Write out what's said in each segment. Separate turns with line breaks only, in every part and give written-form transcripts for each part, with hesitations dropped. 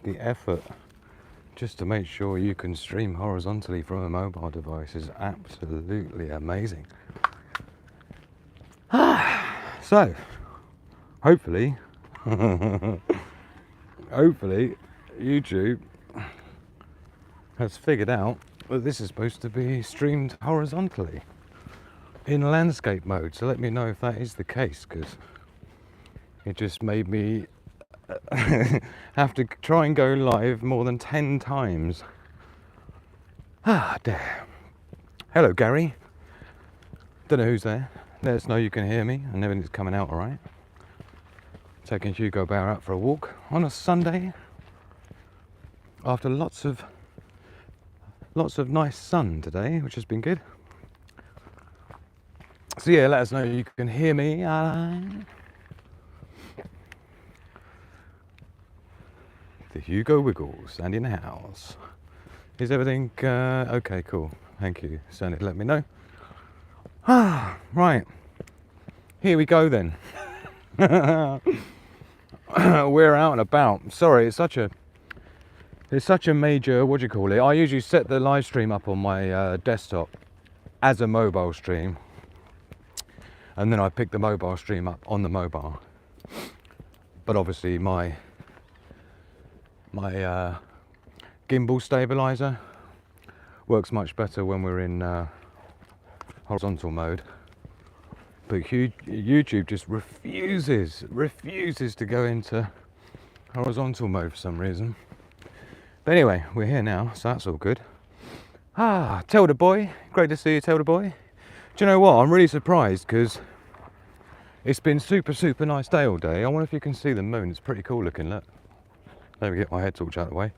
the effort just to make sure you can stream horizontally from a mobile device is absolutely amazing. So, hopefully, hopefully YouTube has figured out that this is supposed to be streamed horizontally in landscape mode. So let me know if that is the case, because it just made me have to try and go live more than 10 times. Ah, dear. Hello, Gary. Don't know who's there. Let us know you can hear me and everything's coming out all right. Taking Hugo Bear out for a walk on a Sunday after lots of nice sun today, which has been good. So yeah, let us know you can hear me. The Hugo Wiggles, and in the house. Is everything okay? Cool. Thank you, Sandy. Let me know. Right. Here we go then. We're out and about. Sorry, it's such a major, what do you call it? I usually set the live stream up on my desktop as a mobile stream, and then I pick the mobile stream up on the mobile. But obviously my gimbal stabilizer works much better when we're in horizontal mode. But YouTube just refuses to go into horizontal mode for some reason. But anyway, we're here now, so that's all good. Telda boy, great to see you, Telda boy. Do you know what? I'm really surprised because it's been super nice day all day. I wonder if you can see the moon. It's pretty cool looking. Look. Let me get my head torch out of the way.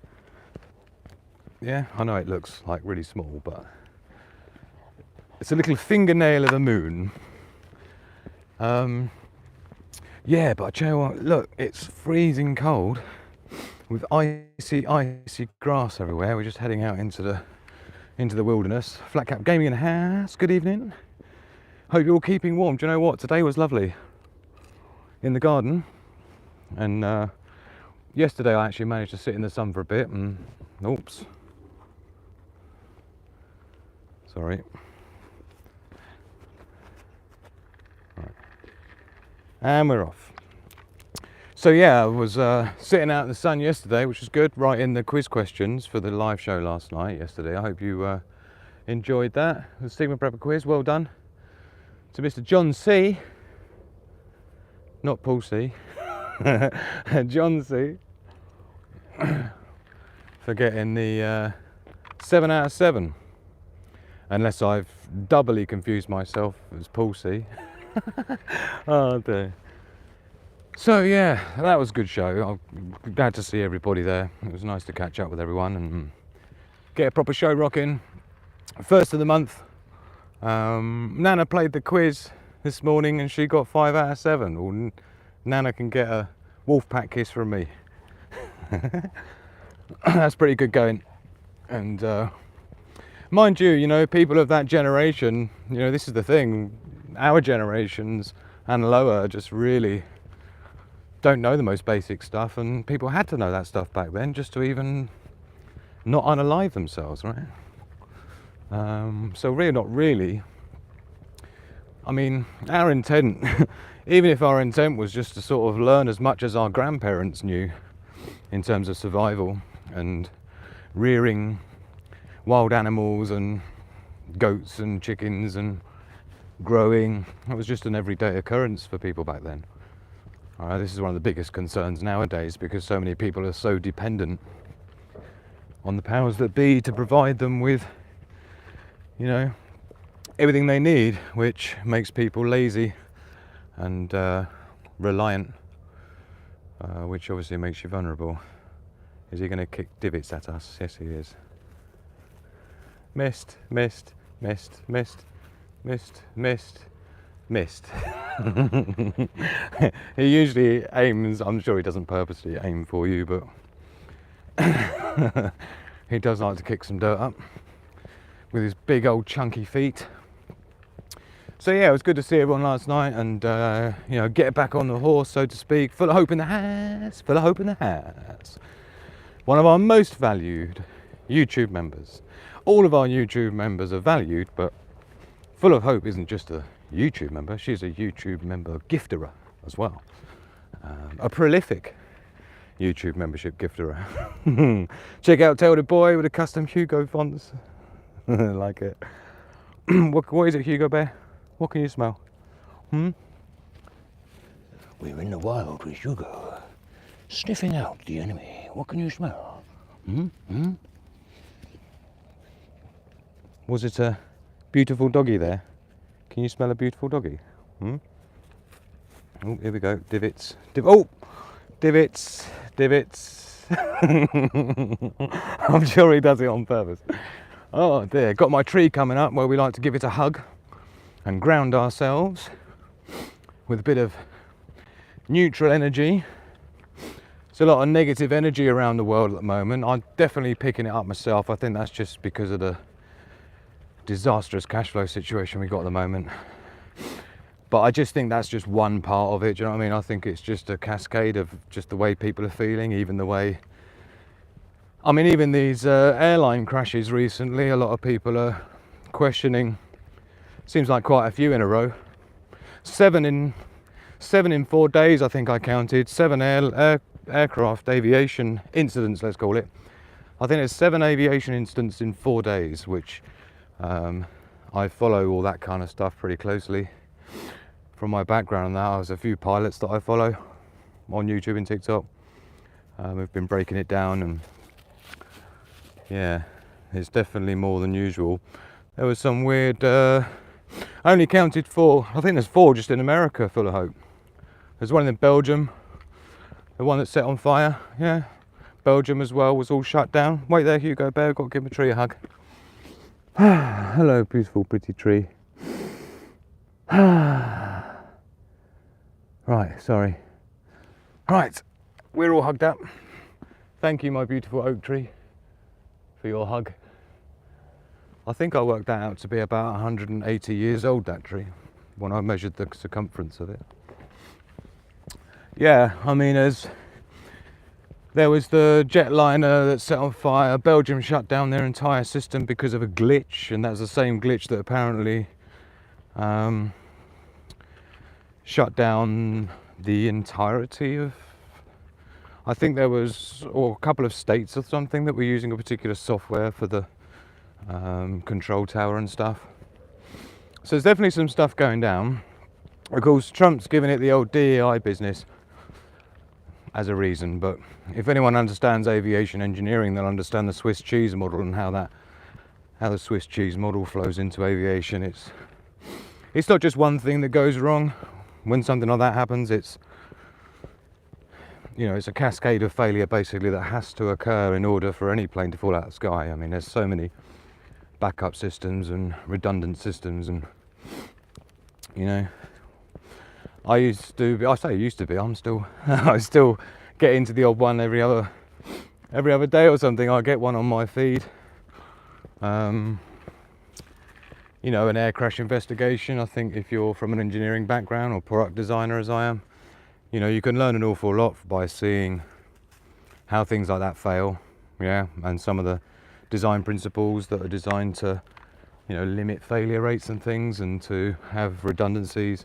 Yeah, I know it looks like really small, but it's a little fingernail of a moon. Yeah, but I tell you what, look, it's freezing cold with icy grass everywhere. We're just heading out into the wilderness. Flat Cap Gaming in the house. Good evening. Hope you're all keeping warm. Do you know what? Today was lovely in the garden, and yesterday I actually managed to sit in the sun for a bit and oops. Sorry. Right. And we're off. So yeah, I was sitting out in the sun yesterday, which was good, writing the quiz questions for the live show last night yesterday. I hope you enjoyed that. The Sigma Prepper quiz, well done. To Mr. John C. Not Paul C. John C. for getting the 7 out of 7. Unless I've doubly confused myself as Paul C. Oh dear. So yeah, that was a good show. I'm glad to see everybody there. It was nice to catch up with everyone and get a proper show rocking. First of the month. Nana played the quiz this morning and she got 5 out of 7. Well, Nana can get a wolf pack kiss from me. That's pretty good going. And mind you, you know, people of that generation, you know, this is the thing, our generations and lower just really don't know the most basic stuff, and people had to know that stuff back then just to even not unalive themselves, right? So really, not really. I mean, our intent, even if our intent was just to sort of learn as much as our grandparents knew in terms of survival and rearing wild animals and goats and chickens and growing, that was just an everyday occurrence for people back then. This is one of the biggest concerns nowadays because so many people are so dependent on the powers that be to provide them with, you know, everything they need, which makes people lazy and reliant, which obviously makes you vulnerable. Is he going to kick divots at us? Yes, he is. Missed, missed, missed, missed, missed, missed, missed. He usually aims, I'm sure he doesn't purposely aim for you, but he does like to kick some dirt up with his big old chunky feet. So yeah, it was good to see everyone last night and you know, get back on the horse, so to speak. Full of hope in the house, full of hope in the house. one of our most valued YouTube members. All of our YouTube members are valued, but Full of Hope isn't just a YouTube member, she's a YouTube member gifter as well. A prolific YouTube membership gifter. Check out Tail the Boy with the custom Hugo fonts. Like it. What is it, Hugo Bear? What can you smell? We're in the wild with Hugo, sniffing out the enemy. What can you smell? Was it a beautiful doggy there? Can you smell a beautiful doggy? Oh, here we go. Divots. Divots. I'm sure he does it on purpose. Oh dear. Got my tree coming up where we like to give it a hug and ground ourselves with a bit of neutral energy. There's a lot of negative energy around the world at the moment. I'm definitely picking it up myself. I think that's just because of the disastrous cash flow situation we got at the moment. But I just think that's just one part of it. Do you know what I mean? I think it's just a cascade of just the way people are feeling, even the way, I mean, even these airline crashes recently, a lot of people are questioning, seems like quite a few in a row. Seven in 4 days, I think I counted, 7 aircraft aviation incidents, let's call it. I think there's 7 aviation incidents in 4 days, which I follow all that kind of stuff pretty closely. From my background now, there's a few pilots that I follow on YouTube and TikTok. We've been breaking it down, and yeah, it's definitely more than usual. There was some weird, I only counted 4, I think there's 4 just in America, Full of Hope. There's one in Belgium, the one that set on fire, yeah. Belgium as well was all shut down. Wait there, Hugo Bear, got to give a tree a hug. Hello, beautiful, pretty tree. Right, sorry. Right, we're all hugged up. Thank you, my beautiful oak tree, for your hug. I think I worked that out to be about 180 years old, that tree, when I measured the circumference of it. Yeah, I mean, there was the jetliner that set on fire. Belgium shut down their entire system because of a glitch, and that's the same glitch that apparently shut down the entirety of, I think there was, or a couple of states or something that were using a particular software for the control tower and stuff. So there's definitely some stuff going down. Of course, Trump's giving it the old DEI business as a reason, but if anyone understands aviation engineering, they'll understand the Swiss cheese model and how the Swiss cheese model flows into aviation. It's not just one thing that goes wrong. When something like that happens, it's a cascade of failure basically that has to occur in order for any plane to fall out of the sky. I mean, there's so many backup systems and redundant systems, and I still get into the odd one every other day or something. I get one on my feed. An air crash investigation. I think if you're from an engineering background or product designer as I am, you can learn an awful lot by seeing how things like that fail, yeah, and some of the design principles that are designed to, limit failure rates and things, and to have redundancies.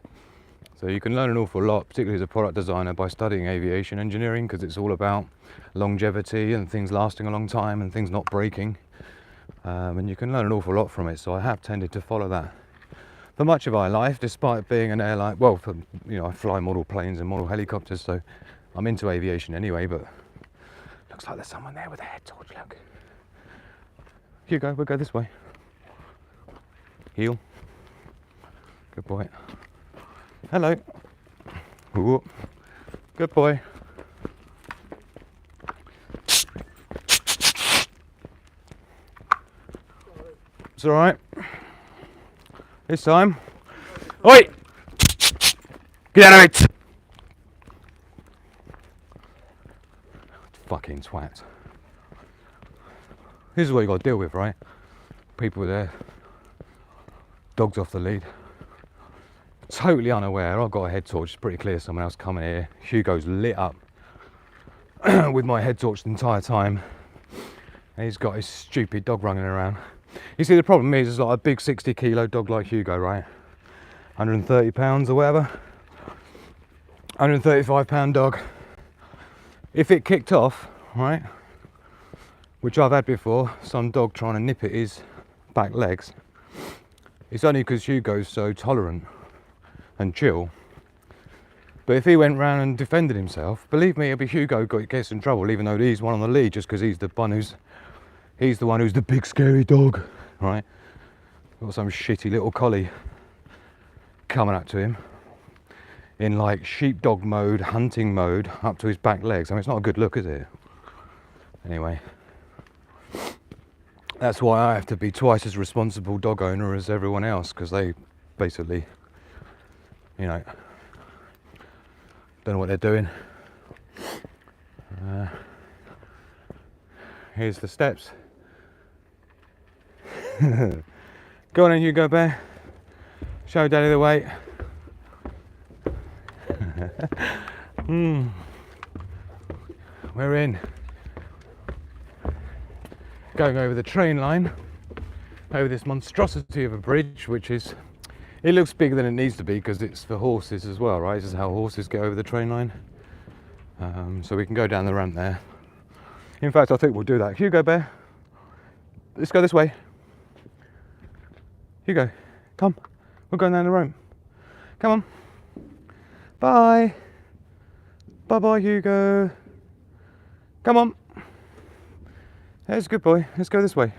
So you can learn an awful lot, particularly as a product designer, by studying aviation engineering, because it's all about longevity and things lasting a long time and things not breaking. And you can learn an awful lot from it. So I have tended to follow that for much of my life, despite being an airline. Well, I fly model planes and model helicopters, so I'm into aviation anyway. But looks like there's someone there with a head torch. Look, Hugo, we'll go this way. Heel. Good boy. Hello. Ooh. Good boy. It's all right. This time. Oi! Get out of it! Fucking twat. This is what you got to deal with, right? People with their dogs off the lead. Totally unaware. I've got a head torch. It's pretty clear someone else coming here. Hugo's lit up with my head torch the entire time. And he's got his stupid dog running around. You see, the problem is, it's like a big 60-kilo dog like Hugo, right? 130 pounds or whatever. 135-pound dog. If it kicked off, right, which I've had before, some dog trying to nip at his back legs, it's only because Hugo's so tolerant and chill. But if he went round and defended himself, believe me, it'll be Hugo gets in trouble, even though he's one on the lead, just because he's the one who's the big scary dog, right? Got some shitty little collie coming up to him in like sheepdog mode, hunting mode, up to his back legs. I mean, it's not a good look, is it? Anyway, that's why I have to be twice as responsible dog owner as everyone else, because they basically, you know, don't know what they're doing. Here's the steps. Go on then, Hugo Bear. Show Daddy the way. We're in. Going over the train line, over this monstrosity of a bridge, which is, it looks bigger than it needs to be because it's for horses as well, right? This is how horses get over the train line. So we can go down the ramp there. In fact, I think we'll do that. Hugo Bear, let's go this way. Hugo, come. We're going down the ramp. Come on. Bye. Bye-bye, Hugo. Come on. There's a good boy. Let's go this way.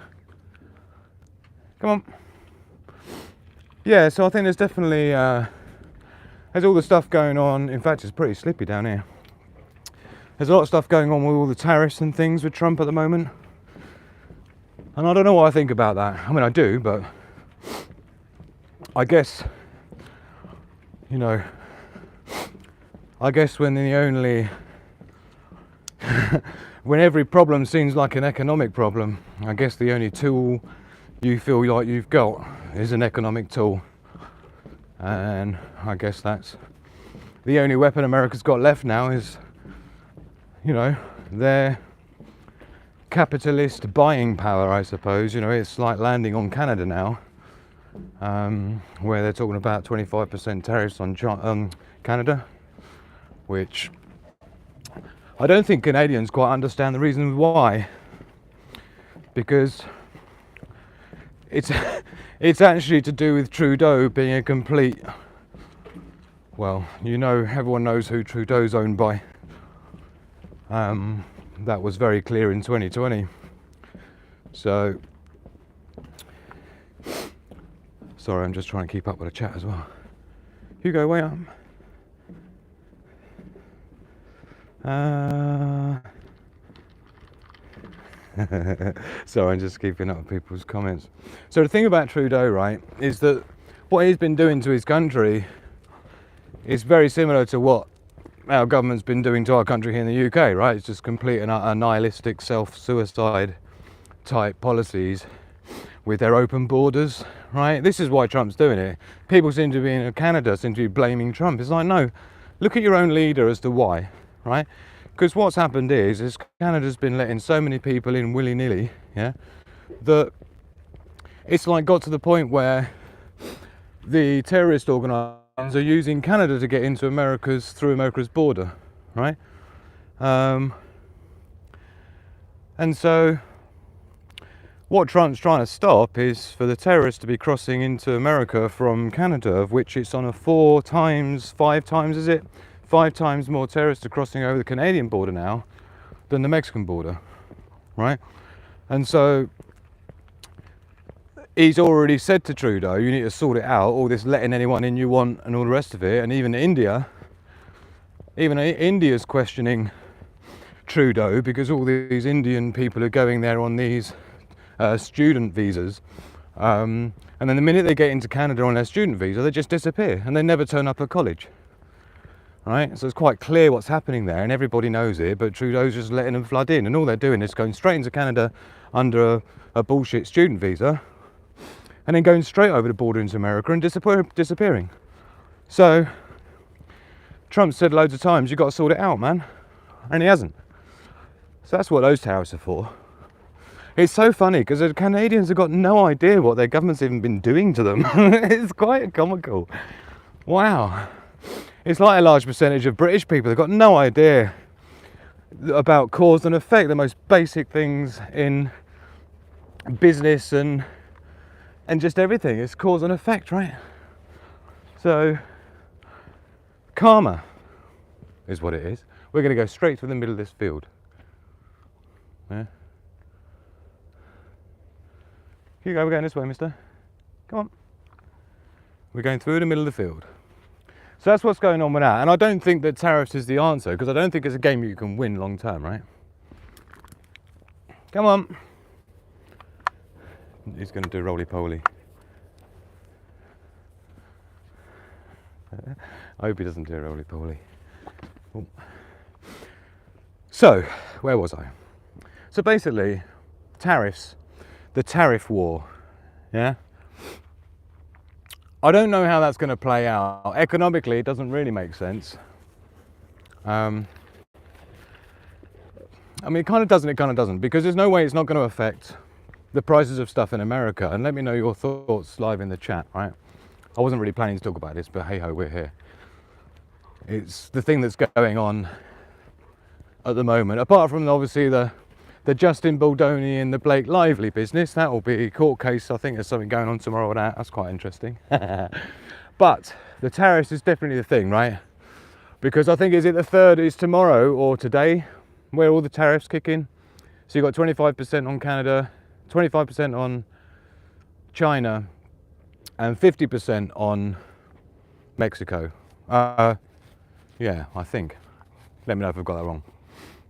Come on. Yeah, so I think there's definitely, there's all the stuff going on. In fact, it's pretty slippy down here. There's a lot of stuff going on with all the tariffs and things with Trump at the moment. And I don't know what I think about that. I mean, I do, but I guess, you know, I guess when the only, when every problem seems like an economic problem, I guess the only tool you feel like you've got is an economic tool. And I guess that's the only weapon America's got left now is, you know, their capitalist buying power, I suppose. You know, it's like landing on Canada now, where they're talking about 25% tariffs on Canada, which I don't think Canadians quite understand the reason why, because it's actually to do with Trudeau being a complete, well, you know, everyone knows who Trudeau's owned by. That was very clear in 2020. So, sorry, I'm just trying to keep up with the chat as well. Hugo, wait up. Sorry, I'm just keeping up with people's comments. So the thing about Trudeau, right, is that what he's been doing to his country is very similar to what our government's been doing to our country here in the UK, right? It's just complete and utter nihilistic self-suicide type policies with their open borders, right? This is why Trump's doing it. People seem to be in Canada seem to be blaming Trump. It's like, no, look at your own leader as to why, right? Because what's happened is Canada's been letting so many people in willy-nilly, yeah, that it's like got to the point where the terrorist organisations are using Canada to get into through America's border, right? And so what Trump's trying to stop is for the terrorists to be crossing into America from Canada, of which it's on a 5 times, is it? 5 times more terrorists are crossing over the Canadian border now than the Mexican border, right? And so he's already said to Trudeau, you need to sort it out, all this letting anyone in you want and all the rest of it. And even India's questioning Trudeau because all these Indian people are going there on these student visas. And then the minute they get into Canada on their student visa, they just disappear and they never turn up at college. Right? So it's quite clear what's happening there and everybody knows it, but Trudeau's just letting them flood in and all they're doing is going straight into Canada under a bullshit student visa and then going straight over the border into America and disappearing. So Trump said loads of times, you've got to sort it out, man. And he hasn't. So that's what those tariffs are for. It's so funny because the Canadians have got no idea what their government's even been doing to them. It's quite comical. Wow. It's like a large percentage of British people. They've got no idea about cause and effect, the most basic things in business and just everything. It's cause and effect, right? So karma is what it is. We're going to go straight through the middle of this field. Yeah. Hugo, we're going this way, mister. Come on. We're going through the middle of the field. So that's what's going on with that. And I don't think that tariffs is the answer, because I don't think it's a game you can win long term, right? Come on. He's going to do roly-poly. I hope he doesn't do roly-poly. Oh. So, where was I? So basically, tariffs, the tariff war, yeah? I don't know how that's going to play out. Economically, it doesn't really make sense. I mean, it kind of doesn't, because there's no way it's not going to affect the prices of stuff in America. And let me know your thoughts live in the chat, right? I wasn't really planning to talk about this, but hey ho, we're here. It's the thing that's going on at the moment, apart from obviously the Justin Baldoni and the Blake Lively business. That will be a court case. I think there's something going on tomorrow with that. That's quite interesting. But the tariffs is definitely the thing, right? Because I think, is it the 3rd is tomorrow or today where all the tariffs kick in? So you've got 25% on Canada, 25% on China, and 50% on Mexico. Yeah, I think. Let me know if I've got that wrong.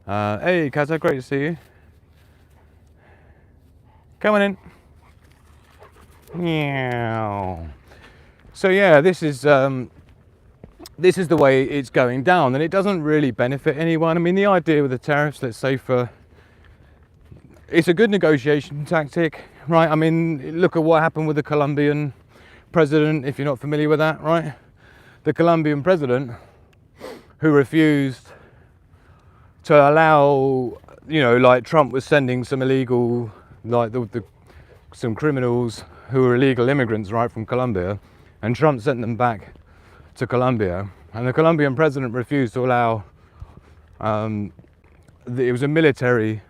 Hey, Kaza, great to see you. Come on in. Meow. So yeah, this is the way it's going down, and it doesn't really benefit anyone. I mean, the idea with the tariffs, let's say it's a good negotiation tactic, right? I mean, look at what happened with the Colombian president, if you're not familiar with that, right? The Colombian president who refused to allow, you know, like Trump was sending some illegal, like some criminals who were illegal immigrants, right, from Colombia, and Trump sent them back to Colombia, and the Colombian president refused to allow, it was a military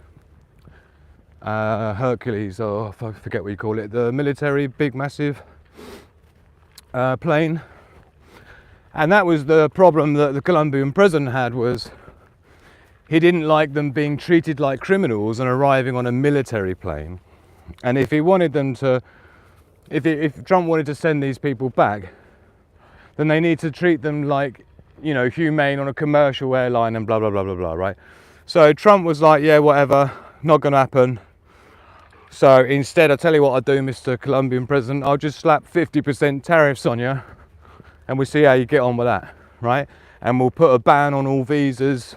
Hercules, or I forget what you call it, the military big massive plane. And that was the problem that the Colombian president had, was he didn't like them being treated like criminals and arriving on a military plane. And if he wanted them to, if Trump wanted to send these people back, then they need to treat them like, you know, humane on a commercial airline and blah, blah, blah, blah, blah, right? So Trump was like, yeah, whatever, not going to happen. So instead, I'll tell you what I'll do, Mr. Colombian president, I'll just slap 50% tariffs on you, and we'll see how you get on with that, right? And we'll put a ban on all visas,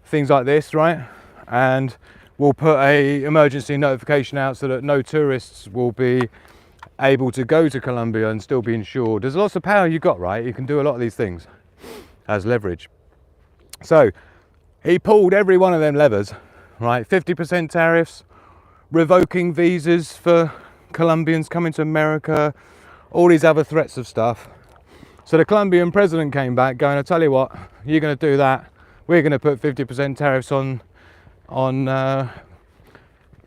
things like this, right? And we'll put a emergency notification out so that no tourists will be able to go to Colombia and still be insured. There's lots of power you got, right? You can do a lot of these things as leverage. So he pulled every one of them levers, right? 50% tariffs, revoking visas for Colombians coming to America, all these other threats of stuff. So the Colombian president came back going, I tell you what, you're going to do that. We're going to put 50% tariffs on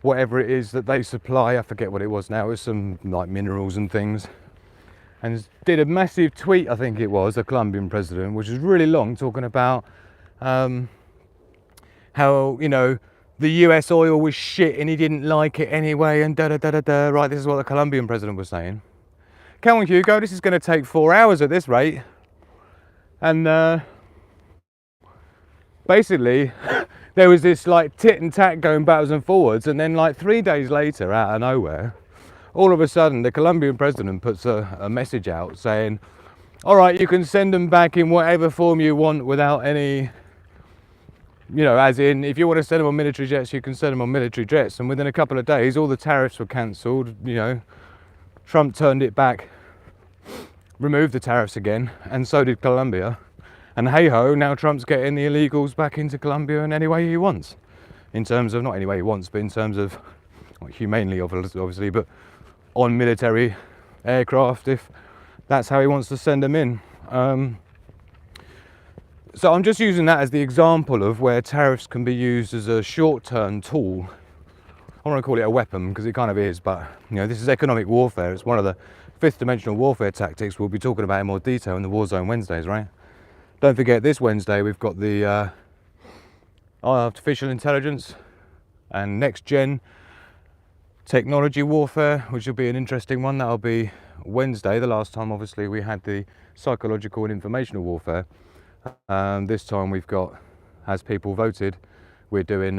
whatever it is that they supply. I forget what it was now. It was some like minerals and things. And did a massive tweet, I think it was, the Colombian president, which was really long, talking about how, you know, the US oil was shit and he didn't like it anyway, and da-da-da-da-da. Right, this is what the Colombian president was saying. Come on, Hugo, this is going to take 4 hours at this rate. And basically, there was this like tit and tat going backwards and forwards, and then like 3 days later, out of nowhere, all of a sudden the Colombian president puts a message out saying, all right, you can send them back in whatever form you want without any, you know, as in, if you want to send them on military jets, you can send them on military jets. And within a couple of days, all the tariffs were cancelled. You know, Trump turned it back, removed the tariffs again, and so did Colombia. And hey ho, now Trump's getting the illegals back into Colombia in any way he wants. in terms of, not any way he wants, but in terms of, well, humanely obviously, but on military aircraft, if that's how he wants to send them in. So I'm just using that as the example of where tariffs can be used as a short-term tool. I want to call it a weapon because it kind of is, but you know, this is economic warfare. It's one of the fifth dimensional warfare tactics we'll be talking about in more detail in the Warzone Wednesdays, right? Don't forget, this Wednesday we've got the artificial intelligence and next gen technology warfare, which will be an interesting one. That'll be Wednesday. The last time obviously we had the psychological and informational warfare. This time we've got, as people voted, we're doing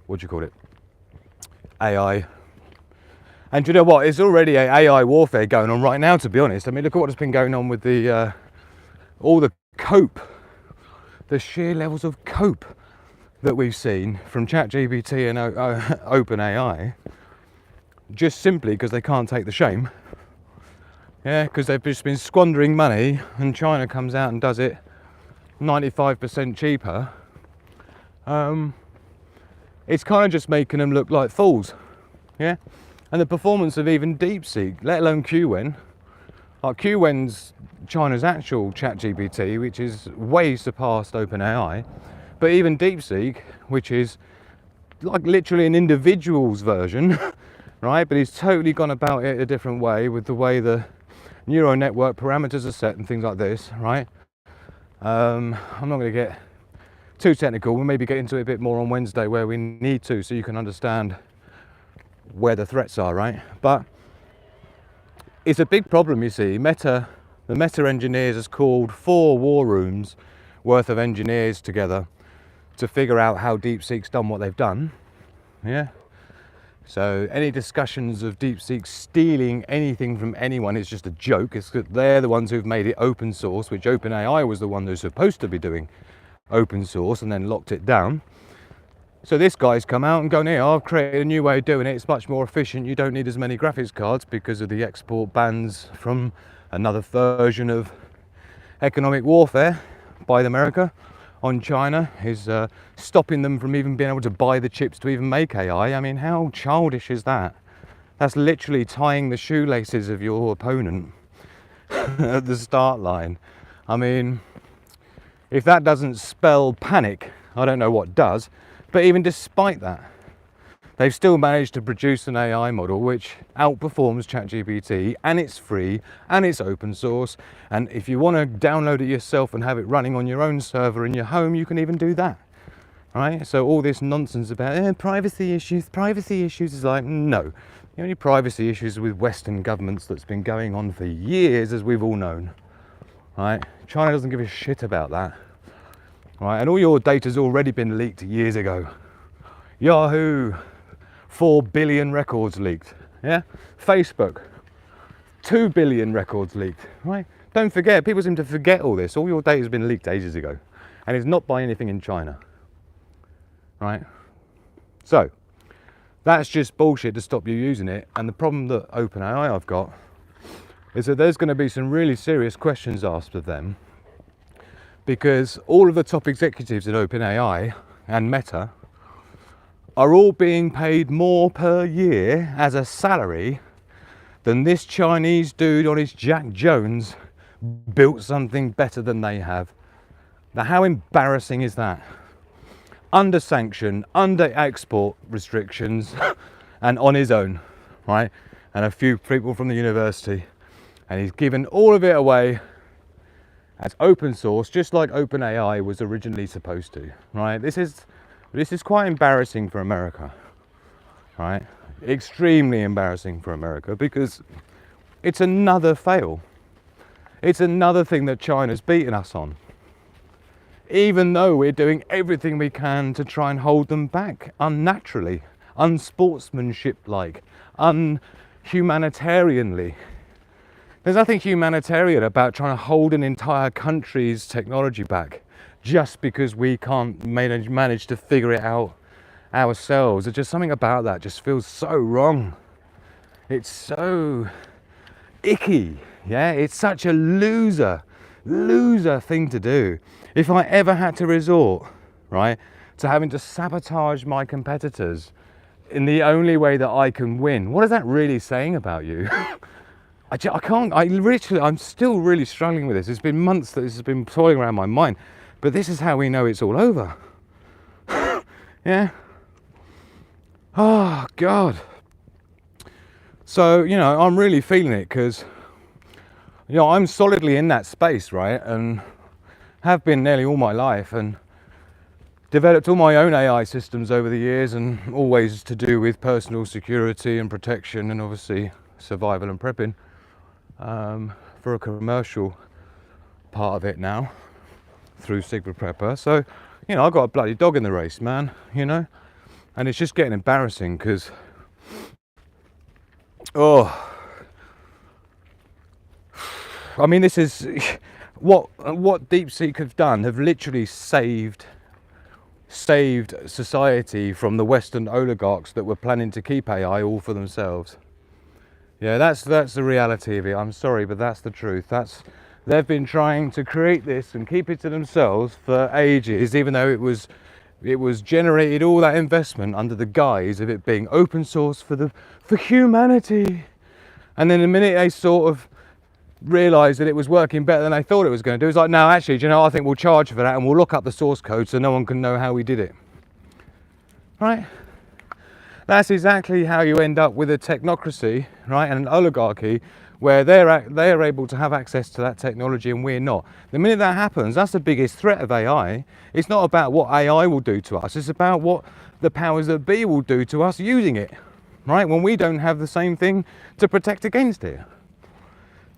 what do you call it, AI. And you know what, it's already a AI warfare going on right now, to be honest. I mean, look at what's been going on with the all the cope, the sheer levels of cope that we've seen from ChatGPT and OpenAI, just simply because they can't take the shame. Yeah, because they've just been squandering money, and China comes out and does it 95% cheaper. It's kind of just making them look like fools. Yeah, and the performance of even DeepSeek, let alone QWen. Like QWen's China's actual ChatGPT, which is way surpassed OpenAI, but even DeepSeek, which is like literally an individual's version, right? But he's totally gone about it a different way with the way the neural network parameters are set and things like this, right? I'm not going to get too technical. We'll maybe get into it a bit more on Wednesday where we need to, so you can understand where the threats are, right? But it's a big problem, you see. The Meta engineers has called 4 war rooms worth of engineers together to figure out how DeepSeek's done what they've done. Yeah. So any discussions of DeepSeek stealing anything from anyone is just a joke. It's that they're the ones who've made it open source, which OpenAI was the one who's supposed to be doing open source and then locked it down. So this guy's come out and gone, here, I've created a new way of doing it. It's much more efficient. You don't need as many graphics cards because of the export bans from another version of economic warfare by America on China is stopping them from even being able to buy the chips to even make AI. I mean, how childish is that? That's literally tying the shoelaces of your opponent at the start line. I mean, if that doesn't spell panic, I don't know what does. But even despite that, they've still managed to produce an AI model which outperforms ChatGPT, and it's free and it's open source. And if you want to download it yourself and have it running on your own server in your home, you can even do that. Right? So all this nonsense about privacy issues is like, no. The only privacy issues with Western governments that's been going on for years, as we've all known. Right? China doesn't give a shit about that. Right? And all your data's already been leaked years ago. Yahoo! 4 billion records leaked. Yeah, Facebook, 2 billion records leaked. Right? Don't forget, people seem to forget all this. All your data has been leaked ages ago, and it's not by anything in China. Right? So that's just bullshit to stop you using it. And the problem that OpenAI I've got is that there's going to be some really serious questions asked of them, because all of the top executives at OpenAI and Meta are all being paid more per year as a salary than this Chinese dude on his Jack Jones built something better than they have. Now, how embarrassing is that? Under sanction, under export restrictions, and on his own, right? And a few people from the university. And he's given all of it away as open source, just like OpenAI was originally supposed to, right? This is quite embarrassing for America, right? Extremely embarrassing for America, because it's another fail. It's another thing that China's beaten us on, even though we're doing everything we can to try and hold them back unnaturally, unsportsmanship-like, unhumanitarianly. There's nothing humanitarian about trying to hold an entire country's technology back just because we can't manage to figure it out ourselves. It's just something about that just feels so wrong. It's so icky, yeah? It's such a loser thing to do. If I ever had to resort, right, to having to sabotage my competitors in the only way that I can win, what is that really saying about you? I can't, I'm still really struggling with this. It's been months that this has been toiling around my mind, but this is how we know it's all over. Yeah. Oh, God. So, you know, I'm really feeling it because, you know, I'm solidly in that space, right? And have been nearly all my life, and developed all my own AI systems over the years, and always to do with personal security and protection, and obviously survival and prepping for a commercial part of it now through Sigma Prepper. So, you know, I've got a bloody dog in the race, man, you know, and it's just getting embarrassing because, oh, I mean, this is what DeepSeek have done, have literally saved society from the Western oligarchs that were planning to keep AI all for themselves. Yeah, that's the reality of it. I'm sorry, but that's the truth. They've been trying to create this and keep it to themselves for ages, even though it was generated all that investment under the guise of it being open source for humanity. And then the minute they sort of realised that it was working better than they thought it was going to do, it's like, no, actually, do you know, I think we'll charge for that and we'll look up the source code so no one can know how we did it. Right? That's exactly how you end up with a technocracy, right, and an oligarchy where they're able to have access to that technology and we're not. The minute that happens, that's the biggest threat of AI. It's not about what AI will do to us, it's about what the powers that be will do to us using it, right, when we don't have the same thing to protect against it.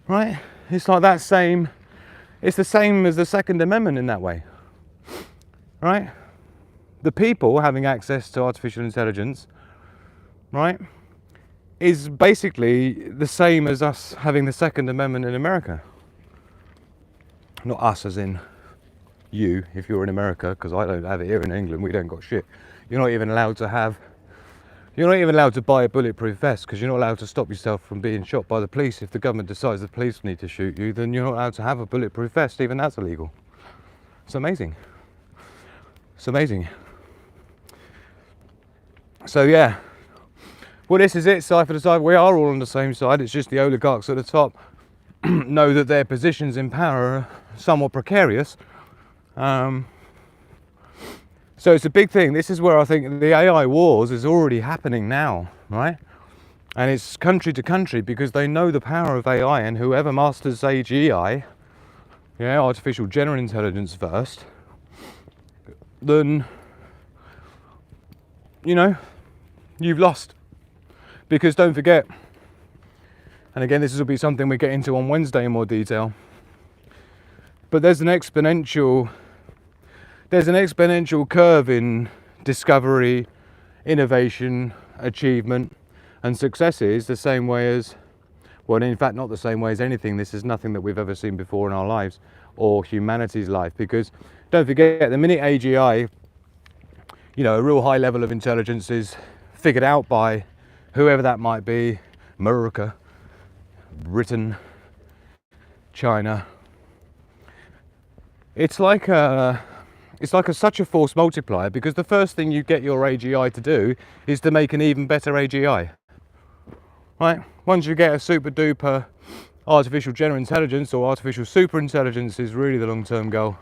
Right? It's like that same, it's the same as the Second Amendment in that way. Right? The people having access to artificial intelligence, right, is basically the same as us having the Second Amendment in America. Not us as in you, if you're in America, because I don't have it here in England, we don't got shit. You're not even allowed to buy a bulletproof vest because you're not allowed to stop yourself from being shot by the police. If the government decides the police need to shoot you, then you're not allowed to have a bulletproof vest. Even that's illegal. It's amazing. It's amazing. So yeah, well, this is it, side for the side. We are all on the same side. It's just the oligarchs at the top know that their positions in power are somewhat precarious. So it's a big thing. This is where I think the AI wars is already happening now, right? And it's country to country because they know the power of AI, and whoever masters AGI, yeah, artificial general intelligence first, then, you know, you've lost. Because don't forget, and again, this will be something we get into on Wednesday in more detail, but there's an exponential curve in discovery, innovation, achievement, and successes, the same way as, well, in fact, not the same way as anything. This is nothing that we've ever seen before in our lives or humanity's life, because don't forget, the minute AGI, you know, a real high level of intelligence is figured out by whoever that might be, America, Britain, China, it's like such a force multiplier, because the first thing you get your AGI to do is to make an even better AGI. Right? Once you get a super duper artificial general intelligence, or artificial super intelligence is really the long-term goal,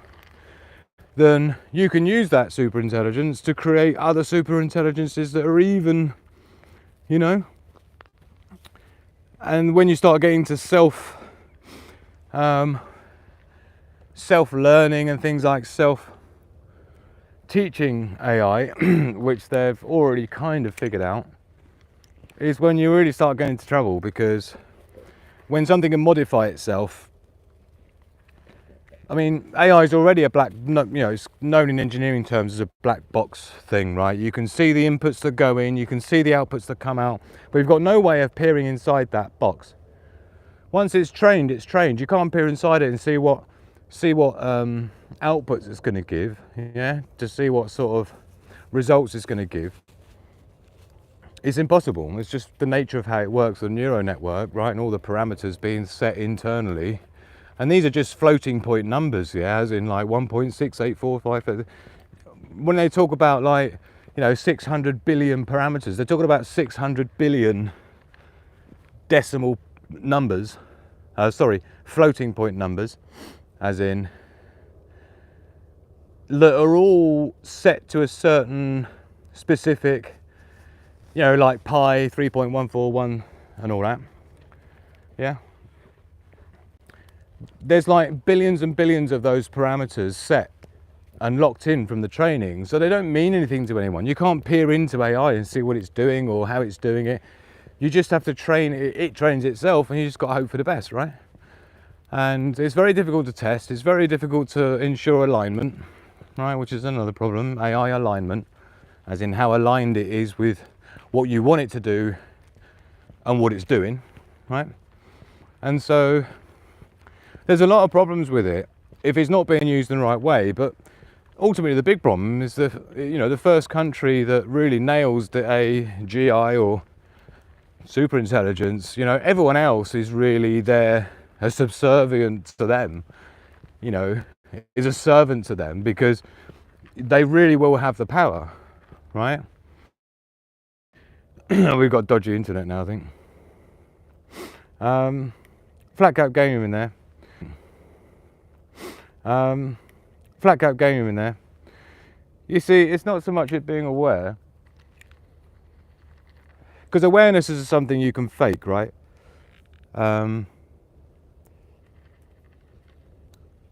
then you can use that super intelligence to create other super intelligences that are even, you know, and when you start getting to self-learning and things like self-teaching AI, which they've already kind of figured out, is when you really start getting into trouble, because when something can modify itself, I mean, AI is already a black, you know, it's known in engineering terms as a black box thing, right? You can see the inputs that go in, you can see the outputs that come out, but you've got no way of peering inside that box. Once it's trained, it's trained. You can't peer inside it and see what outputs it's going to give, yeah, to see what sort of results it's going to give. It's impossible. It's just the nature of how it works, the neural network, right, and all the parameters being set internally And these are just floating point numbers, yeah, as in like 1.68455. When they talk about like, you know, 600 billion parameters, they're talking about 600 billion decimal numbers, floating point numbers, as in, that are all set to a certain specific, you know, like pi 3.141 and all that, yeah. There's like billions and billions of those parameters set and locked in from the training, so they don't mean anything to anyone. You can't peer into AI and see what it's doing or how it's doing it. You just have to train it. It trains itself, and you just got to hope for the best, right? And it's very difficult to test. It's very difficult to ensure alignment, right? Which is another problem. AI alignment, as in how aligned it is with what you want it to do and what it's doing, right? And so there's a lot of problems with it if it's not being used in the right way. But ultimately, the big problem is the first country that really nails the AGI or super intelligence, you know, everyone else is really there as subservient to them, you know, is a servant to them, because they really will have the power, right? We've got dodgy internet now, I think. Flat cap gaming in there. Flat cap gaming in there. You see, it's not so much it being aware, because awareness is something you can fake, right?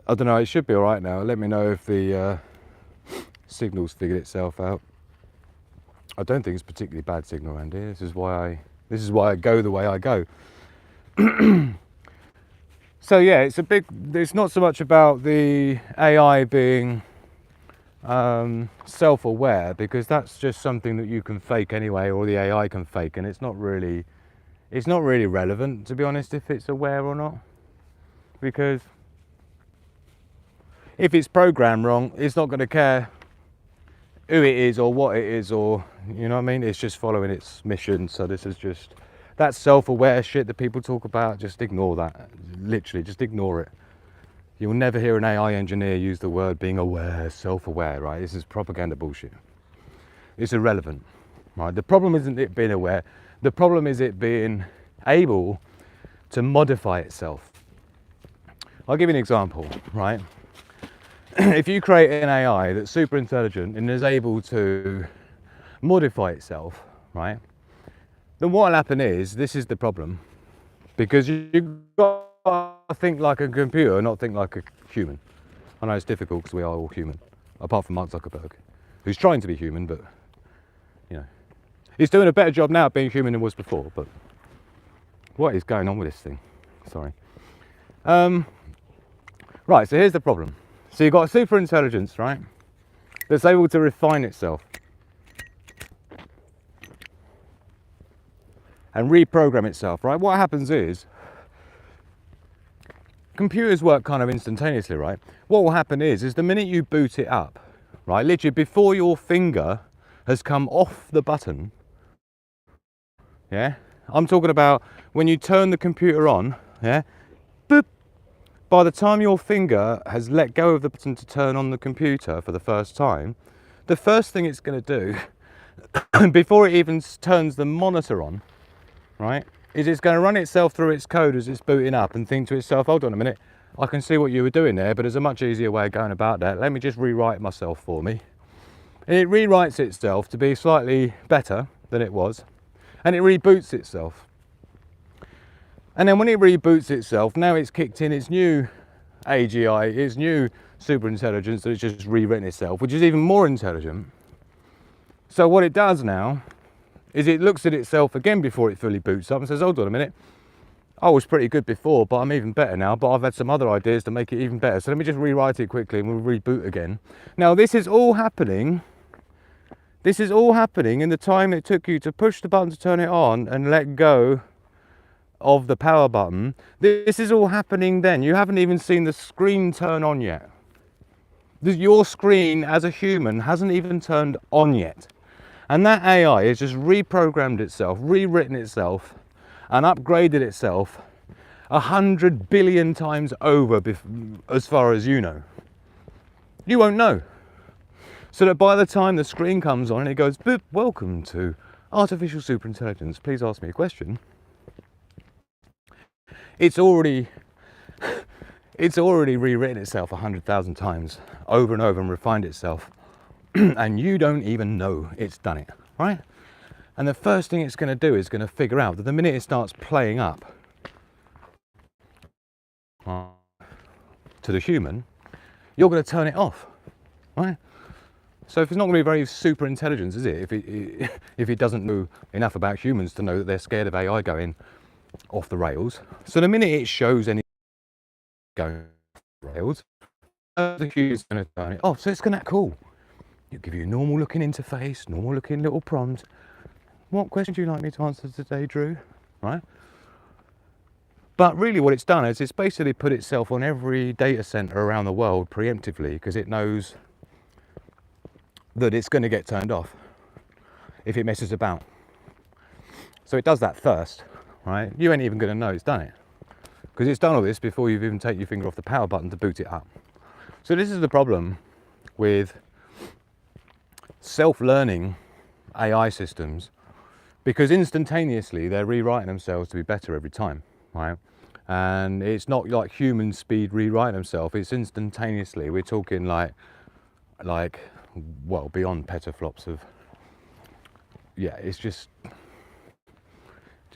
I don't know, it should be all right now. Let me know if the signal's figured itself out. I don't think it's particularly bad signal around here. This is why I go the way I go. So yeah, it's not so much about the AI being self-aware, because that's just something that you can fake anyway, or the AI can fake, and it's not really relevant, to be honest, if it's aware or not, because if it's programmed wrong, it's not going to care who it is or what it is, or, you know what I mean, it's just following its mission. So this is just that self-aware shit that people talk about. Just ignore that, literally just ignore it. You'll never hear an AI engineer use the word being aware, self-aware, right? This is propaganda bullshit. It's irrelevant, right? The problem isn't it being aware. The problem is it being able to modify itself. I'll give you an example, right? If you create an AI that's super intelligent and is able to modify itself, right? Then what will happen is, this is the problem, because you've got to think like a computer, not think like a human. I know it's difficult because we are all human, apart from Mark Zuckerberg, who's trying to be human, but, you know, he's doing a better job now at being human than was before. But what is going on with this thing? Sorry. Right, so here's the problem. So you've got super intelligence, right, that's able to refine itself and reprogram itself, right? What happens is, computers work kind of instantaneously, right? What will happen is the minute you boot it up, right, literally before your finger has come off the button, yeah, I'm talking about when you turn the computer on, yeah, boop, by the time your finger has let go of the button to turn on the computer for the first time, the first thing it's going to do, before it even turns the monitor on, right, is it's going to run itself through its code as it's booting up and think to itself, hold on a minute, I can see what you were doing there, but there's a much easier way of going about that. Let me just rewrite myself for me. And it rewrites itself to be slightly better than it was, and it reboots itself. And then when it reboots itself, now it's kicked in its new AGI, its new super intelligence that it's just rewritten itself, which is even more intelligent. So what it does now is it looks at itself again before it fully boots up and says, hold on a minute, I was pretty good before, but I'm even better now, but I've had some other ideas to make it even better. So let me just rewrite it quickly and we'll reboot again. Now this is all happening in the time it took you to push the button to turn it on and let go of the power button. This is all happening then. You haven't even seen the screen turn on yet. Your screen as a human hasn't even turned on yet. And that AI has just reprogrammed itself, rewritten itself, and upgraded itself, 100 billion times over as far as you know. You won't know. So that by the time the screen comes on and it goes, "Boop, welcome to artificial superintelligence, please ask me a question," it's already rewritten itself 100,000 times over and over and refined itself, and you don't even know it's done it, right? And the first thing it's going to do is going to figure out that the minute it starts playing up to the human, you're going to turn it off, right? So if it's not going to be very super intelligence, is it? If it doesn't know enough about humans to know that they're scared of AI going off the rails. So the minute it shows any going off the rails, the human's going to turn it off. So it's going to act cool. It'll give you a normal looking interface, normal looking little prompt. What question do you like me to answer today, Drew? Right? But really what it's done is it's basically put itself on every data center around the world preemptively, because it knows that it's going to get turned off if it messes about. So it does that first, right? You ain't even going to know it's done it, because it's done all this before you've even taken your finger off the power button to boot it up. So this is the problem with self-learning AI systems, because instantaneously they're rewriting themselves to be better every time, right? And it's not like human speed rewriting themselves, it's instantaneously. We're talking like well, beyond petaflops of, yeah, it's just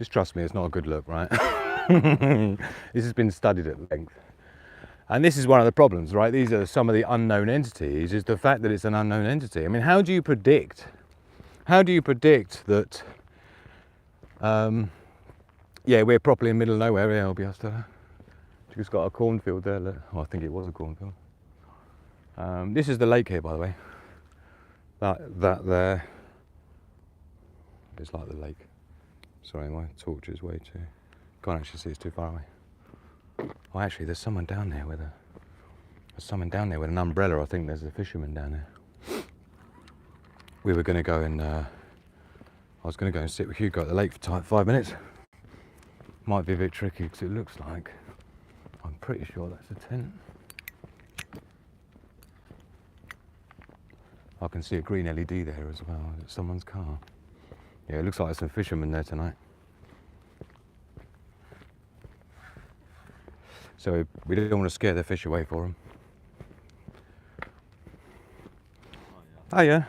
trust me, it's not a good look, right? This has been studied at length. And this is one of the problems, right? These are some of the unknown entities, is the fact that it's an unknown entity. I mean, how do you predict that, yeah, we're properly in the middle of nowhere, yeah, I'll be asked to. Just got a cornfield there, look. Oh, I think it was a cornfield. This is the lake here, by the way. That there is like the lake. Sorry, my torch is way too, can't actually see, it's too far away. Oh, actually, there's someone down there with an umbrella. I think there's a fisherman down there. We were going to go and I was going to go and sit with Hugo at the lake for 5 minutes. Might be a bit tricky because it looks like, I'm pretty sure that's a tent. I can see a green LED there as well. It's someone's car. Yeah, it looks like there's some fishermen there tonight. So we don't want to scare the fish away for them. Oh yeah,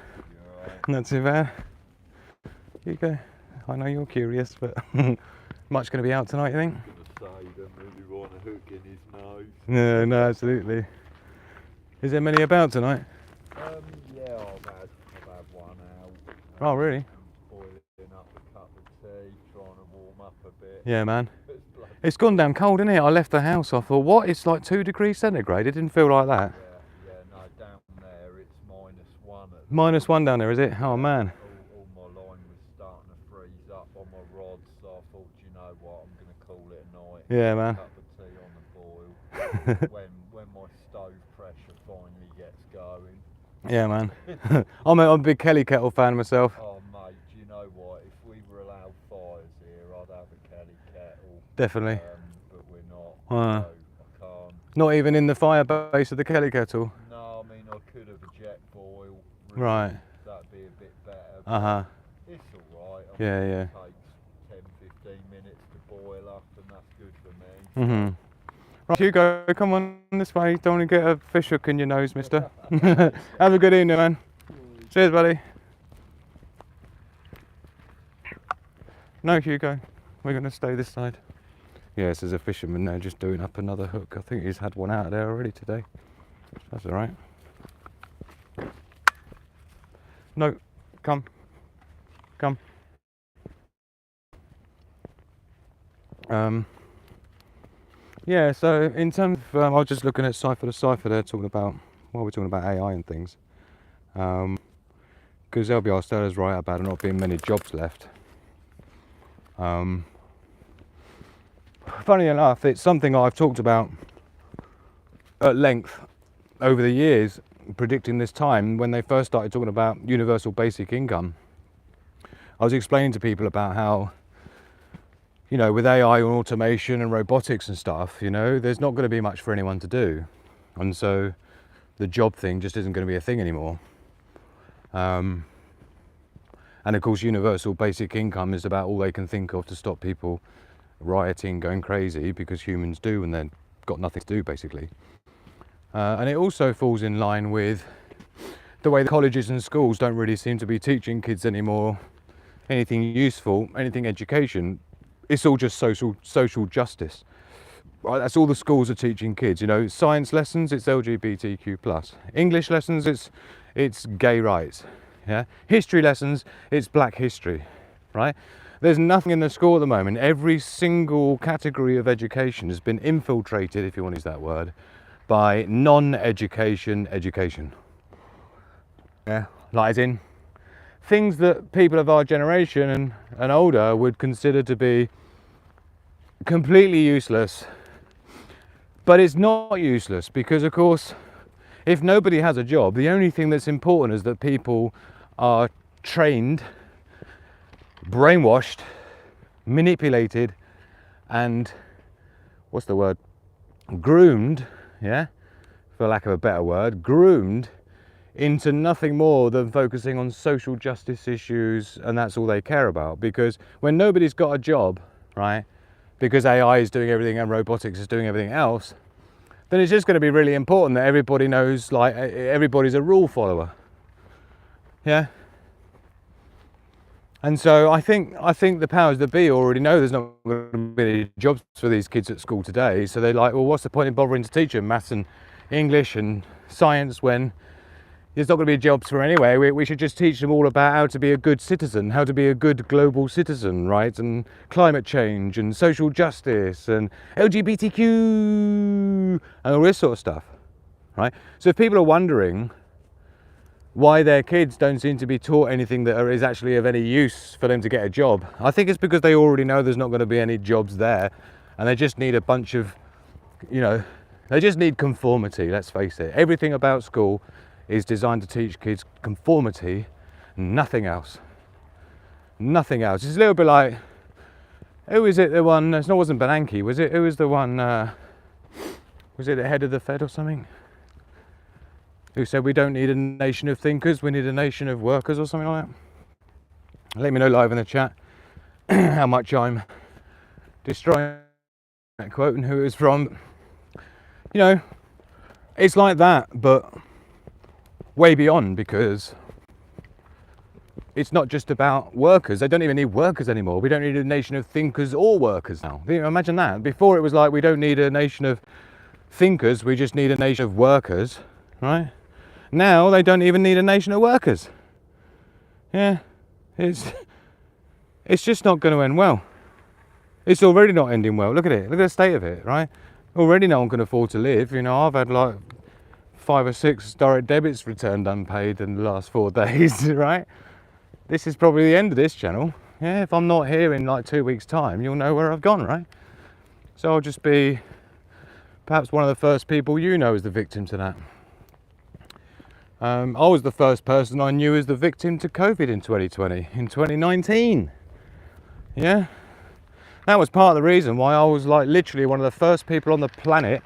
not too bad. Here you go. I know you're curious, but much going to be out tonight, you think?
I was going to say, you don't really want a hook in his nose.
No, absolutely. Is there many about tonight?
Yeah, I've had one out.
Oh, really?
I'm boiling up a cup of tea, trying to warm up a bit.
Yeah, man. It's gone down cold, isn't it? I left the house, I thought, what? It's like 2 degrees centigrade. It didn't feel like that.
Yeah, no, down there it's -1.
-1 down there, is it? Oh, man.
All my line was starting to freeze up on my rods, so I thought, you know what, I'm going to call it a night.
Yeah, man.
A cup of tea on the boil. when my stove pressure finally gets going.
Yeah, man. I'm a big Kelly kettle fan myself.
Oh, mate, do you know what? If we were allowed fires here, I'd have a Kelly kettle.
Definitely.
But we're not.
Uh,
So I can't.
Not even in the fire base of the Kelly kettle?
No, I mean, I could have a jet boil. Really,
Right.
That'd be a bit better.
Uh-huh.
It's alright.
Yeah,
mean,
yeah.
It takes 10-15 minutes to boil up, and that's good for me.
Mm-hmm. Right, Hugo, come on this way. Don't want to get a fish hook in your nose, mister. Have a good evening, man. Cheers, buddy. No, Hugo. We're going to stay this side. Yes, there's a fisherman there just doing up another hook. I think he's had one out of there already today. That's all right. No, come. Come. Yeah, so in terms of, I was just looking at Cipher to Cipher there, talking about, well, we're talking about AI and things. Because LBR Stella's right about there not being many jobs left. Funny enough, it's something I've talked about at length over the years, predicting this time when they first started talking about universal basic income. I was explaining to people about how, you know, with AI and automation and robotics and stuff, you know, there's not going to be much for anyone to do. And so the job thing just isn't going to be a thing anymore. And of course, universal basic income is about all they can think of to stop people rioting, going crazy, because humans do when they've got nothing to do, basically. And it also falls in line with the way the colleges and schools don't really seem to be teaching kids anymore anything useful, anything education. It's all just social justice. Right, that's all the schools are teaching kids. You know, science lessons, it's LGBTQ+. English lessons, it's gay rights. Yeah. History lessons, it's black history. Right. There's nothing in the school at the moment. Every single category of education has been infiltrated, if you want to use that word, by non-education education. Yeah, like as in things that people of our generation and older would consider to be completely useless. But it's not useless because, of course, if nobody has a job, the only thing that's important is that people are trained, brainwashed, manipulated, and what's the word? Groomed, yeah, for lack of a better word, groomed into nothing more than focusing on social justice issues, and that's all they care about. Because when nobody's got a job, right, because AI is doing everything and robotics is doing everything else, then it's just going to be really important that everybody knows, like, everybody's a rule follower. Yeah. And so I think the powers that be already know there's not going to be any jobs for these kids at school today. So they're like, well, what's the point in bothering to teach them maths and English and science when there's not going to be jobs for anyway? We should just teach them all about how to be a good citizen, how to be a good global citizen, right? And climate change and social justice and LGBTQ and all this sort of stuff, right? So if people are wondering why their kids don't seem to be taught anything that is actually of any use for them to get a job, I think it's because they already know there's not going to be any jobs there, and they just need a bunch of, you know, they just need conformity. Let's face it, everything about school is designed to teach kids conformity, nothing else. Nothing else. It's a little bit like, who is it, the one, it wasn't Bernanke, was it? Who was the one, was it the head of the Fed or something? Who said we don't need a nation of thinkers, we need a nation of workers or something like that? Let me know live in the chat how much I'm destroying that quote and who it was from. You know, it's like that, but way beyond, because it's not just about workers. They don't even need workers anymore. We don't need a nation of thinkers or workers now. Imagine that. Before it was like we don't need a nation of thinkers, we just need a nation of workers, right? Now they don't even need a nation of workers. Yeah, it's just not going to end well. It's already not ending well. Look at it. Look at the state of it, right? Already no one can afford to live. You know, I've had like 5 or 6 direct debits returned unpaid in the last 4 days, right? This is probably the end of this channel. Yeah, if I'm not here in like 2 weeks' time, you'll know where I've gone, right? So I'll just be perhaps one of the first people you know as the victim to that. I was the first person I knew as the victim to COVID in 2020, in 2019. Yeah, that was part of the reason why I was like literally one of the first people on the planet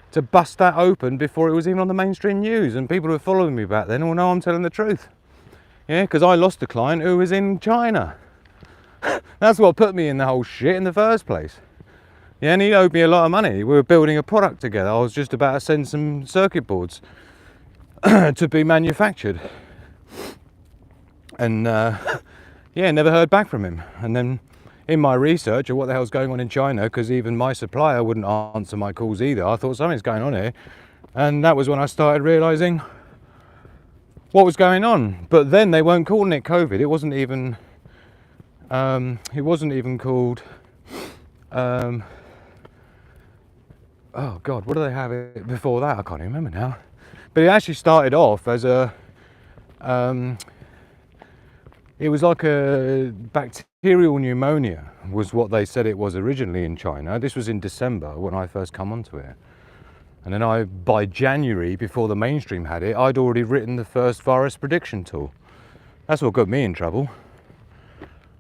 to bust that open before it was even on the mainstream news, and people who were following me back then will know I'm telling the truth. Yeah, because I lost a client who was in China. That's what put me in the whole shit in the first place. Yeah, and he owed me a lot of money. We were building a product together. I was just about to send some circuit boards to be manufactured, and yeah, never heard back from him. And then in my research of what the hell's going on in China, because even my supplier wouldn't answer my calls either, I thought something's going on here, and that was when I started realizing what was going on. But then they weren't calling it COVID. It wasn't even called oh god, what do they have it before that? I can't even remember now. But it actually started off as a it was like a bacterial pneumonia was what they said it was originally in China. This was in December when I first come onto it. And then by January, before the mainstream had it, I'd already written the first virus prediction tool. That's what got me in trouble.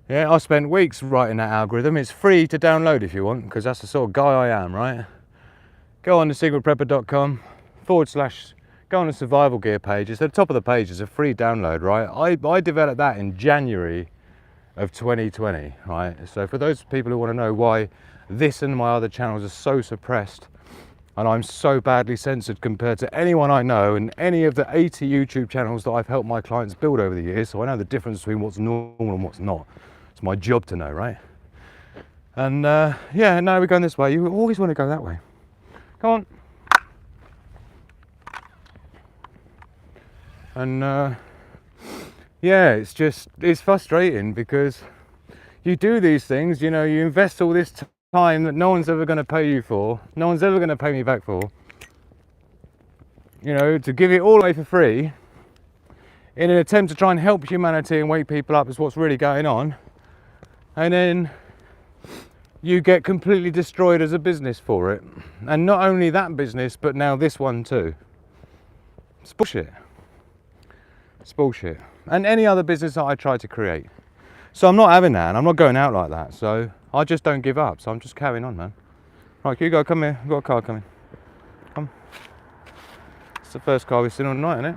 Yeah, I spent weeks writing that algorithm. It's free to download if you want, because that's the sort of guy I am, right? Go on to secretprepper.com / go on the survival gear pages. At the top of the page is a free download, right? I developed that in January of 2020, right? So for those people who want to know why this and my other channels are so suppressed and I'm so badly censored compared to anyone I know and any of the 80 YouTube channels that I've helped my clients build over the years, so I know the difference between what's normal and what's not. It's my job to know, right? And yeah, now we're going this way. You always want to go that way. Come on. And yeah, it's frustrating because you do these things, you know, you invest all this time that no one's ever going to pay you for, no one's ever going to pay me back for, you know, to give it all away for free in an attempt to try and help humanity and wake people up as what's really going on, and then you get completely destroyed as a business for it. And not only that business, but now this one too. It's bullshit. It's bullshit. And any other business that I try to create. So I'm not having that, and I'm not going out like that. So I just don't give up. So I'm just carrying on, man. Right, Hugo, come here. We've got a car coming. Come. It's the first car we've seen all night, isn't it?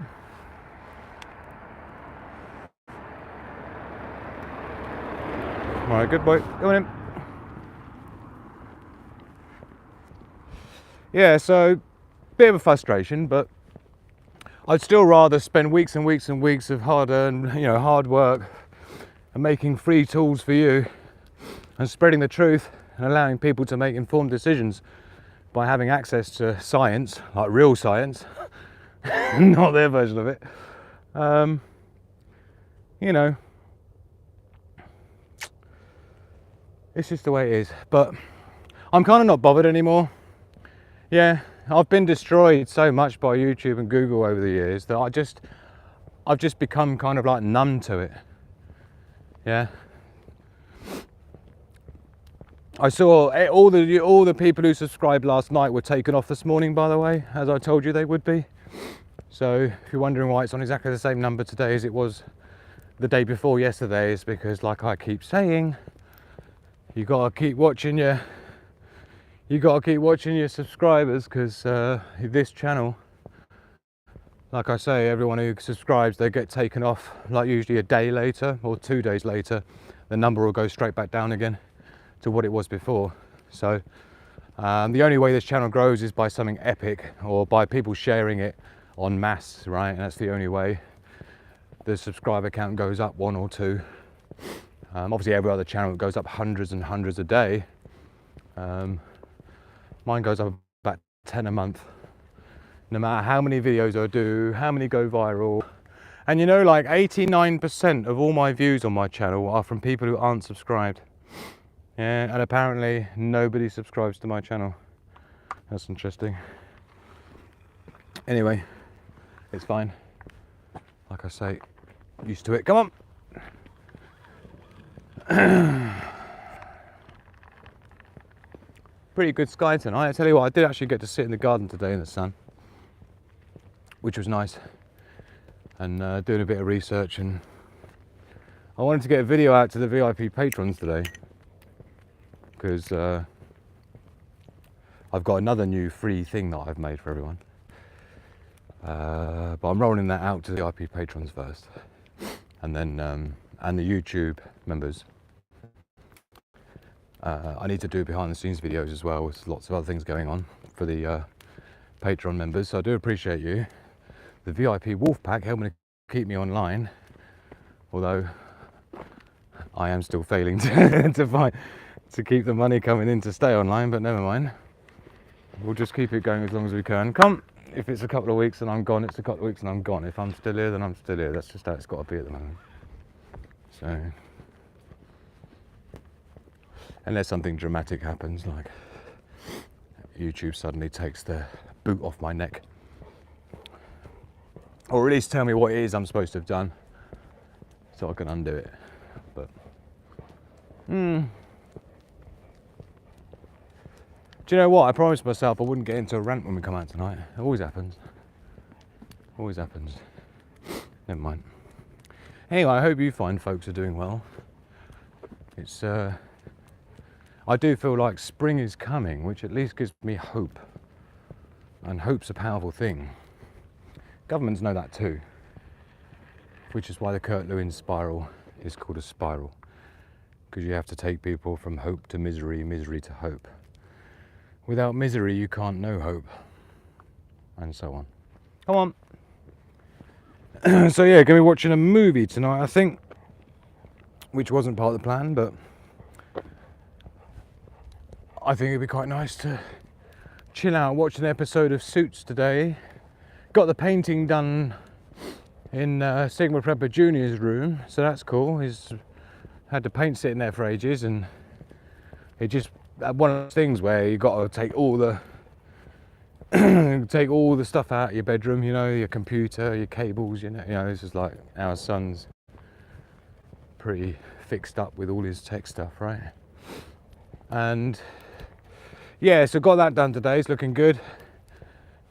All right, good boy. Come on in. Yeah, so bit of a frustration, but I'd still rather spend weeks and weeks and weeks of hard work and making free tools for you and spreading the truth and allowing people to make informed decisions by having access to science, like real science, not their version of it. You know, it's just the way it is. But I'm kind of not bothered anymore. Yeah, I've been destroyed so much by YouTube and Google over the years that I've just become kind of like numb to it. Yeah. I saw all the people who subscribed last night were taken off this morning, by the way, as I told you they would be. So if you're wondering why it's on exactly the same number today as it was the day before yesterday, it's because, like I keep saying, you gotta keep watching your subscribers, because this channel, like I say, everyone who subscribes, they get taken off like usually a day later or 2 days later. The number will go straight back down again to what it was before. So the only way this channel grows is by something epic, or by people sharing it en masse, right? And that's the only way the subscriber count goes up 1 or 2. Obviously every other channel goes up hundreds and hundreds a day. Mine goes up about 10 a month, no matter how many videos I do, how many go viral. And you know, like 89% of all my views on my channel are from people who aren't subscribed. Yeah, and apparently nobody subscribes to my channel. That's interesting. Anyway, it's fine. Like I say, used to it. Come on. Pretty good sky tonight. I tell you what, I did actually get to sit in the garden today in the sun, which was nice, and doing a bit of research. And I wanted to get a video out to the VIP patrons today, because I've got another new free thing that I've made for everyone, but I'm rolling that out to the VIP patrons first, and then and the YouTube members. I need to do behind the scenes videos as well, with lots of other things going on for the Patreon members. So I do appreciate you. The VIP Wolf Pack helped me keep me online, although I am still failing to keep the money coming in to stay online, but never mind. We'll just keep it going as long as we can. Come, if it's a couple of weeks and I'm gone, it's a couple of weeks and I'm gone. If I'm still here, then I'm still here. That's just how it's got to be at the moment. So, unless something dramatic happens, like YouTube suddenly takes the boot off my neck, or at least tell me what it is I'm supposed to have done, so I can undo it. But do you know what? I promised myself I wouldn't get into a rant when we come out tonight. It always happens. Always happens. Never mind. Anyway, I hope you find folks are doing well. It's I do feel like spring is coming, which at least gives me hope, and hope's a powerful thing. Governments know that too, which is why the Kurt Lewin spiral is called a spiral, because you have to take people from hope to misery, misery to hope. Without misery you can't know hope, and so on. Come on. So yeah, gonna be watching a movie tonight, I think, which wasn't part of the plan, but I think it'd be quite nice to chill out, watch an episode of Suits today. Got the painting done in Sigma Prepper Junior's room, so that's cool. He's had the paint sitting there for ages, and it just one of those things where you got to take all the take all the stuff out of your bedroom, you know, your computer, your cables, you know. This is like our son's pretty fixed up with all his tech stuff, right? And yeah, so got that done today. It's looking good.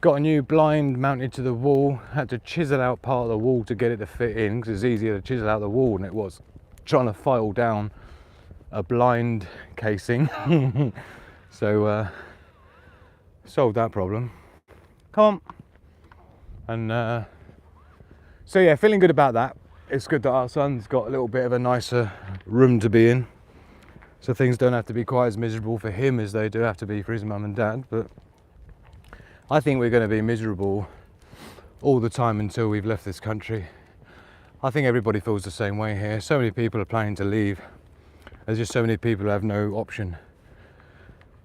Got a new blind mounted to the wall. Had to chisel out part of the wall to get it to fit in, because it's easier to chisel out the wall than it was trying to file down a blind casing. So solved that problem. Come on. And so yeah, feeling good about that. It's good that our son's got a little bit of a nicer room to be in, so things don't have to be quite as miserable for him as they do have to be for his mum and dad. But I think we're going to be miserable all the time until we've left this country. I think everybody feels the same way here. So many people are planning to leave. There's just so many people who have no option.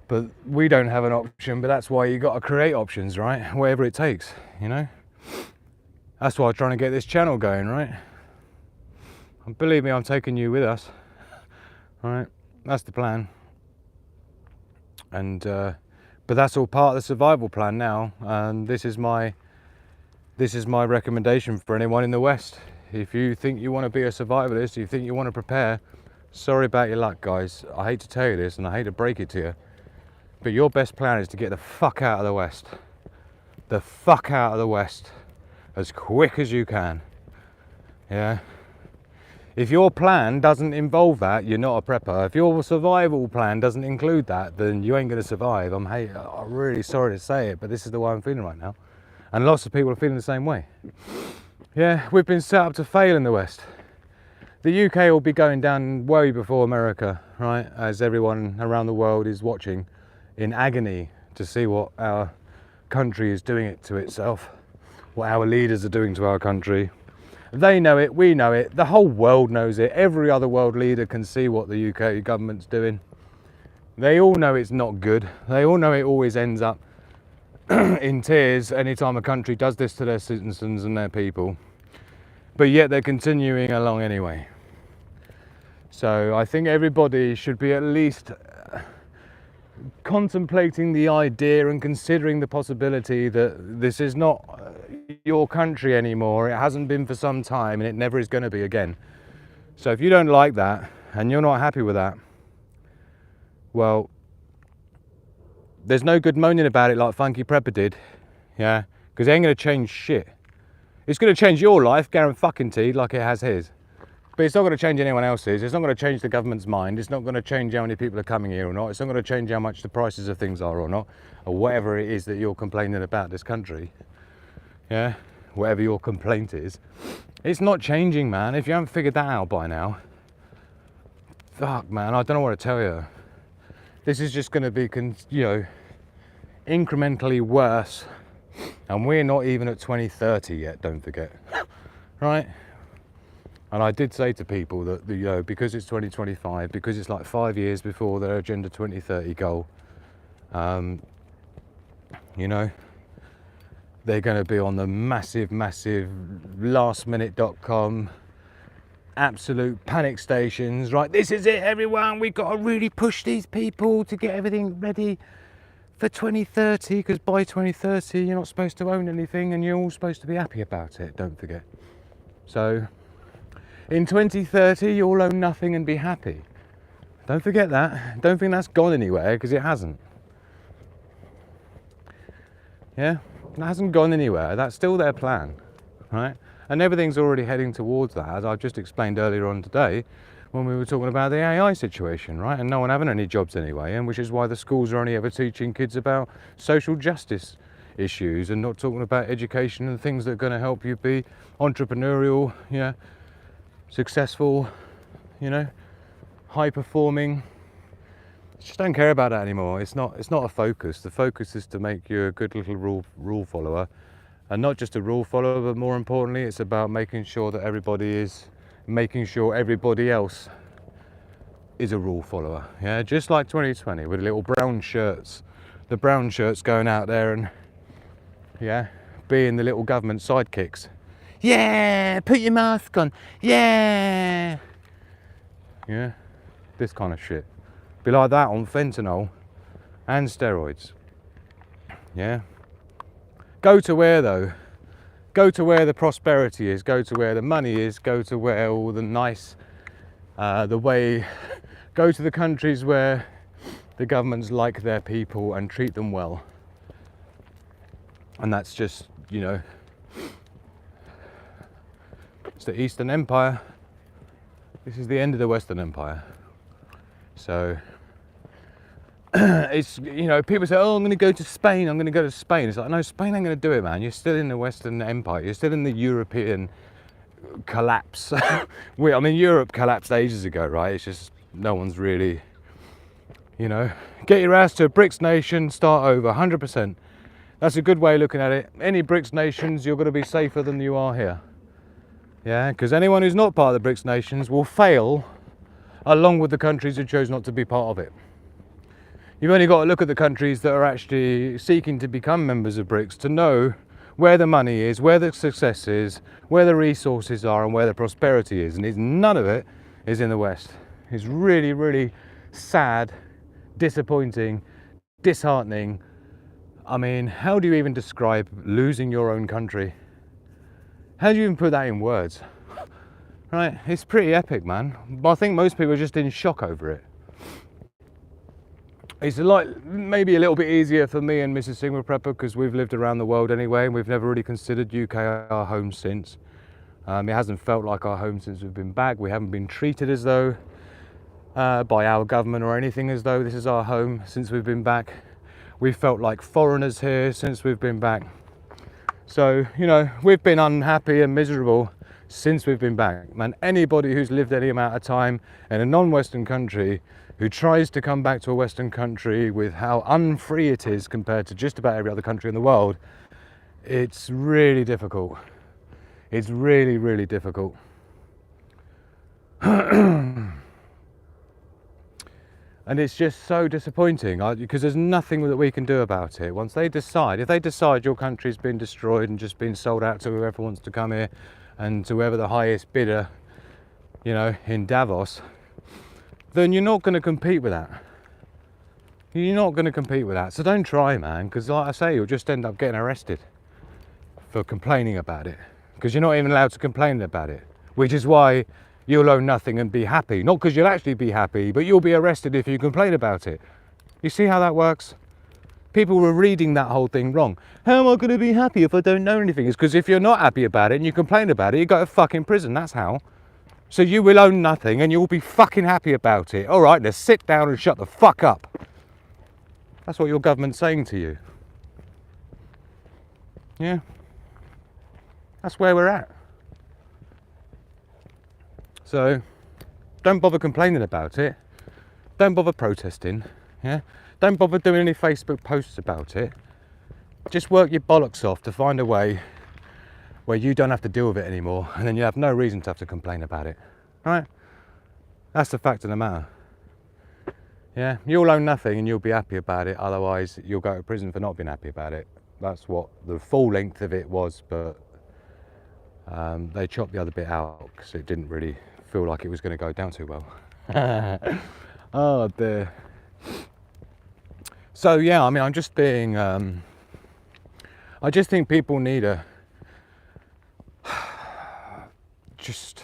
But we don't have an option, but that's why you got to create options, right? Whatever it takes, you know? That's why I'm trying to get this channel going, right? And believe me, I'm taking you with us, right? That's the plan. And but that's all part of the survival plan now, and this is my recommendation for anyone in the West. If you think you want to be a survivalist, you think you want to prepare, sorry about your luck, guys. I hate to tell you this, and I hate to break it to you, but your best plan is to get the fuck out of the West. The fuck out of the West as quick as you can. Yeah. If your plan doesn't involve that, you're not a prepper. If your survival plan doesn't include that, then you ain't going to survive. I'm really sorry to say it, but this is the way I'm feeling right now. And lots of people are feeling the same way. Yeah, we've been set up to fail in the West. The UK will be going down way before America, right? As everyone around the world is watching in agony to see what our country is doing it to itself, what our leaders are doing to our country. They know it, we know it, the whole world knows it. Every other world leader can see what the UK government's doing. They all know it's not good. They all know it always ends up in tears anytime a country does this to their citizens and their people. But yet they're continuing along anyway. So I think everybody should be at least contemplating the idea and considering the possibility that this is not your country anymore. It hasn't been for some time, and it never is going to be again. So if you don't like that and you're not happy with that, well, there's no good moaning about it like Funky Prepper did, yeah, because it ain't going to change shit. It's going to change your life, guaranteed, like it has his, but it's not going to change anyone else's. It's not going to change the government's mind. It's not going to change how many people are coming here or not. It's not going to change how much the prices of things are or not, or whatever it is that you're complaining about this country. Yeah, whatever your complaint is, it's not changing, man. If you haven't figured that out by now, fuck, man, I don't know what to tell you. This is just going to be, you know, incrementally worse, and we're not even at 2030 yet. Don't forget, right? And I did say to people that, you know, because it's 2025, because it's like 5 years before their Agenda 2030 goal, you know, they're going to be on the massive lastminute.com absolute panic stations, right? This is it, everyone. We've got to really push these people to get everything ready for 2030, because by 2030 you're not supposed to own anything and you're all supposed to be happy about it, don't forget. So in 2030 you'll own nothing and be happy. Don't forget that. Don't think that's gone anywhere, because it hasn't. Yeah, it hasn't gone anywhere. That's still their plan, right? And everything's already heading towards that. As I've just explained earlier on today, when we were talking about the AI situation, right? And no one having any jobs anyway, and which is why the schools are only ever teaching kids about social justice issues and not talking about education and things that are going to help you be entrepreneurial, successful, high performing. Just don't care about that anymore. It's not a focus. The focus is to make you a good little rule follower, and not just a rule follower, but more importantly, it's about making sure that everybody else is a rule follower. Yeah, just like 2020 with the little brown shirts, the brown shirts going out there and being the little government sidekicks. Yeah, put your mask on. Yeah, this kind of shit. Be like that on fentanyl and steroids. Yeah. Go to where though? Go to where the prosperity is. Go to where the money is. Go to where all the nice, go to the countries where the governments like their people and treat them well. And that's just, it's the Eastern Empire. This is the end of the Western Empire. So it's, people say, oh, I'm going to go to Spain, It's like, no, Spain ain't going to do it, man. You're still in the Western Empire. You're still in the European collapse. Europe collapsed ages ago, right? It's just no one's really, get your ass to a BRICS nation, start over, 100%. That's a good way of looking at it. Any BRICS nations, you're going to be safer than you are here. Yeah, because anyone who's not part of the BRICS nations will fail along with the countries who chose not to be part of it. You've only got to look at the countries that are actually seeking to become members of BRICS to know where the money is, where the success is, where the resources are, and where the prosperity is. And none of it is in the West. It's really, really sad, disappointing, disheartening. I mean, how do you even describe losing your own country? How do you even put that in words? Right, it's pretty epic, man. But I think most people are just in shock over it. It's like maybe a little bit easier for me and Mrs. Sigma Prepper because we've lived around the world anyway, and we've never really considered UK our home since. It hasn't felt like our home since we've been back. We haven't been treated as though by our government or anything as though this is our home since we've been back. We've felt like foreigners here since we've been back. So, we've been unhappy and miserable since we've been back. Man, anybody who's lived any amount of time in a non-Western country who tries to come back to a Western country with how unfree it is compared to just about every other country in the world, it's really difficult. It's really, really difficult. And it's just so disappointing because there's nothing that we can do about it. Once they decide, if they decide your country's been destroyed and just been sold out to whoever wants to come here and to whoever the highest bidder, in Davos, then you're not going to compete with that. You're not going to compete with that. So don't try, man, because like I say, you'll just end up getting arrested for complaining about it. Because you're not even allowed to complain about it. Which is why you'll own nothing and be happy. Not because you'll actually be happy, but you'll be arrested if you complain about it. You see how that works? People were reading that whole thing wrong. How am I going to be happy if I don't know anything? It's because if you're not happy about it and you complain about it, you go to fucking prison. That's how. So you will own nothing and you'll be fucking happy about it. All right, now sit down and shut the fuck up. That's what your government's saying to you. Yeah. That's where we're at. So don't bother complaining about it. Don't bother protesting. Yeah. Don't bother doing any Facebook posts about it. Just work your bollocks off to find a way where you don't have to deal with it anymore, and then you have no reason to have to complain about it. Right? That's the fact of the matter. Yeah, you'll own nothing and you'll be happy about it, otherwise you'll go to prison for not being happy about it. That's what the full length of it was, but they chopped the other bit out because it didn't really feel like it was going to go down too well. Oh dear. So yeah, I'm just being, I just think people need just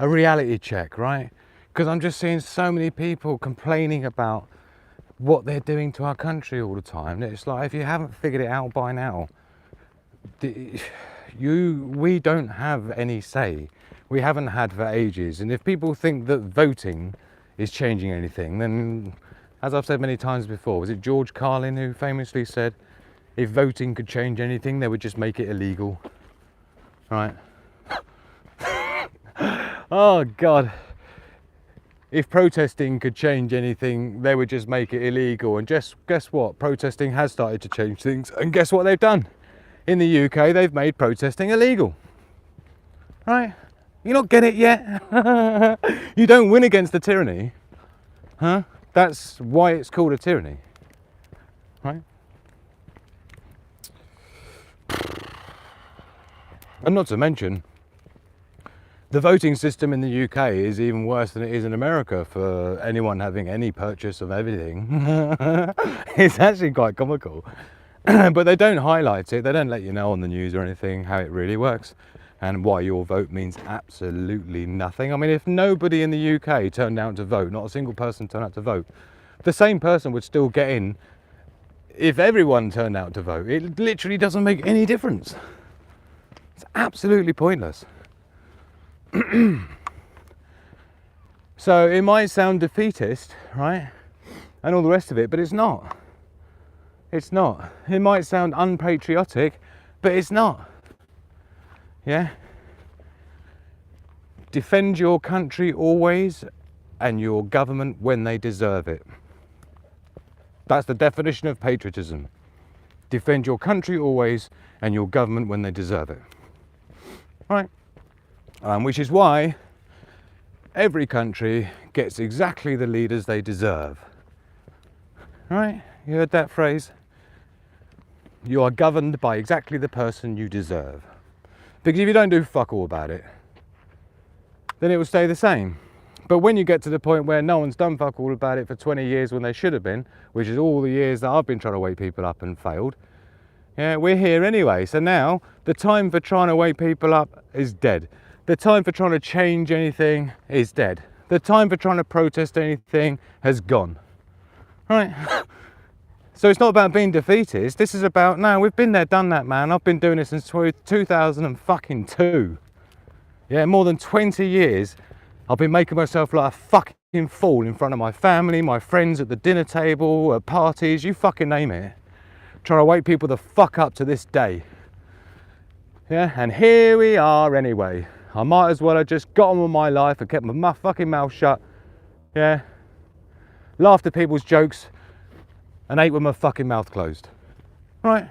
a reality check, right? Because I'm just seeing so many people complaining about what they're doing to our country all the time. It's like, if you haven't figured it out by now, we don't have any say. we haven't had for ages. And if people think that voting is changing anything, then, as I've said many times before, was it George Carlin who famously said, if voting could change anything, they would just make it illegal, right? Oh God. If protesting could change anything, they would just make it illegal. And just guess what? Protesting has started to change things. And guess what they've done? In the UK, they've made protesting illegal. Right? You not get it yet? You don't win against the tyranny. Huh? That's why it's called a tyranny. Right? And not to mention, the voting system in the UK is even worse than it is in America for anyone having any purchase of everything. It's actually quite comical. But they don't highlight it, they don't let you know on the news or anything how it really works and why your vote means absolutely nothing. I mean, if nobody in the UK turned out to vote, not a single person turned out to vote, the same person would still get in if everyone turned out to vote. It literally doesn't make any difference. It's absolutely pointless. So it might sound defeatist, right? And all the rest of it, but it's not. It's not. It might sound unpatriotic, but it's not. Yeah? Defend your country always and your government when they deserve it. That's the definition of patriotism. Defend your country always and your government when they deserve it. Right? Which is why every country gets exactly the leaders they deserve. Right? You heard that phrase? You are governed by exactly the person you deserve. Because if you don't do fuck all about it, then it will stay the same. But when you get to the point where no one's done fuck all about it for 20 years when they should have been, which is all the years that I've been trying to wake people up and failed, yeah, we're here anyway. So now the time for trying to wake people up is dead. The time for trying to change anything is dead. The time for trying to protest anything has gone. Right? So it's not about being defeatist. This is about, no, we've been there, done that, man. I've been doing this since 2002. Yeah, more than 20 years. I've been making myself like a fucking fool in front of my family, my friends at the dinner table, at parties, you fucking name it. Trying to wake people the fuck up to this day. Yeah, and here we are anyway. I might as well have just got on with my life and kept my fucking mouth shut. Yeah. Laughed at people's jokes and ate with my fucking mouth closed. Right?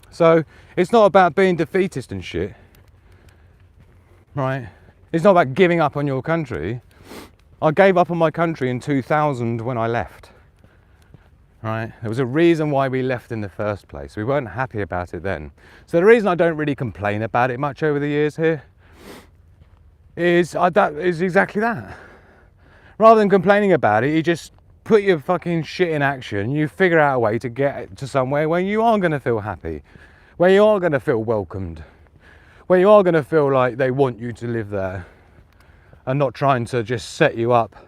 So, it's not about being defeatist and shit. Right? It's not about giving up on your country. I gave up on my country in 2000 when I left. Right? There was a reason why we left in the first place. We weren't happy about it then. So the reason I don't really complain about it much over the years here is exactly that. Rather than complaining about it, you just put your fucking shit in action. You figure out a way to get to somewhere where you are going to feel happy, where you are going to feel welcomed, where you are going to feel like they want you to live there and not trying to just set you up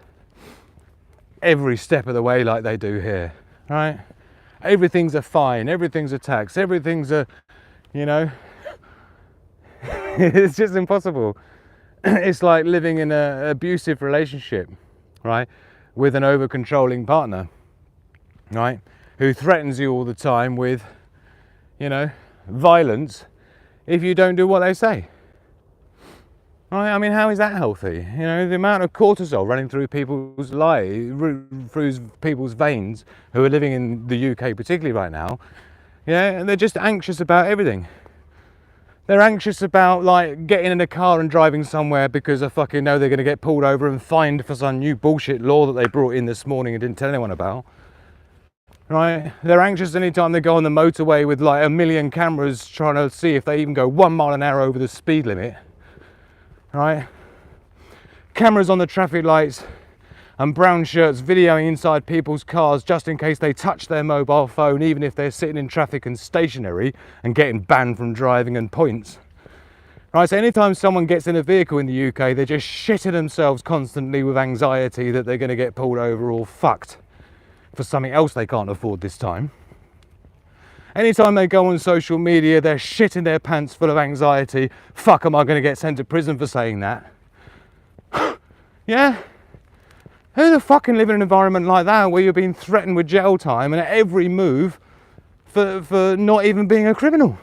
every step of the way like they do here. Right? Everything's a fine, everything's a tax, everything's a, you know, it's just impossible. It's like living in an abusive relationship, right, with an over-controlling partner, right, who threatens you all the time with, you know, violence if you don't do what they say. Right? I mean, how is that healthy? You know, the amount of cortisol running through people's through people's veins who are living in the UK particularly right now, yeah, and they're just anxious about everything. They're anxious about, like, getting in a car and driving somewhere because they fucking know they're going to get pulled over and fined for some new bullshit law that they brought in this morning and didn't tell anyone about. Right? They're anxious anytime they go on the motorway with like 1 million cameras trying to see if they even go 1 mile an hour over the speed limit. Right? Cameras on the traffic lights and brown shirts videoing inside people's cars just in case they touch their mobile phone, even if they're sitting in traffic and stationary and getting banned from driving and points. Right, so anytime someone gets in a vehicle in the UK, they're just shitting themselves constantly with anxiety that they're going to get pulled over or fucked for something else they can't afford this time. Anytime they go on social media, they're shitting their pants full of anxiety. Fuck, am I going to get sent to prison for saying that? Yeah? Who the fuck can live in an environment like that where you're being threatened with jail time and at every move for not even being a criminal?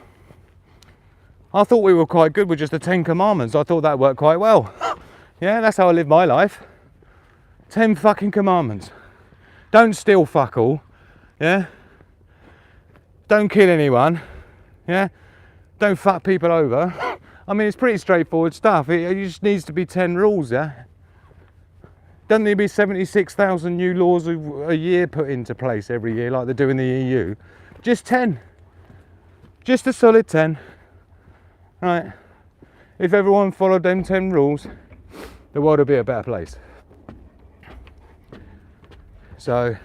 I thought we were quite good with just the 10 commandments. I thought that worked quite well. Yeah, that's how I live my life. 10 fucking commandments. Don't steal fuck all. Yeah? Don't kill anyone. Yeah? Don't fuck people over. I mean, it's pretty straightforward stuff. It just needs to be 10 rules, yeah? Doesn't there be 76,000 new laws a year put into place every year like they do in the EU? Just 10. Just a solid 10. Right? If everyone followed them 10 rules, the world would be a better place. So,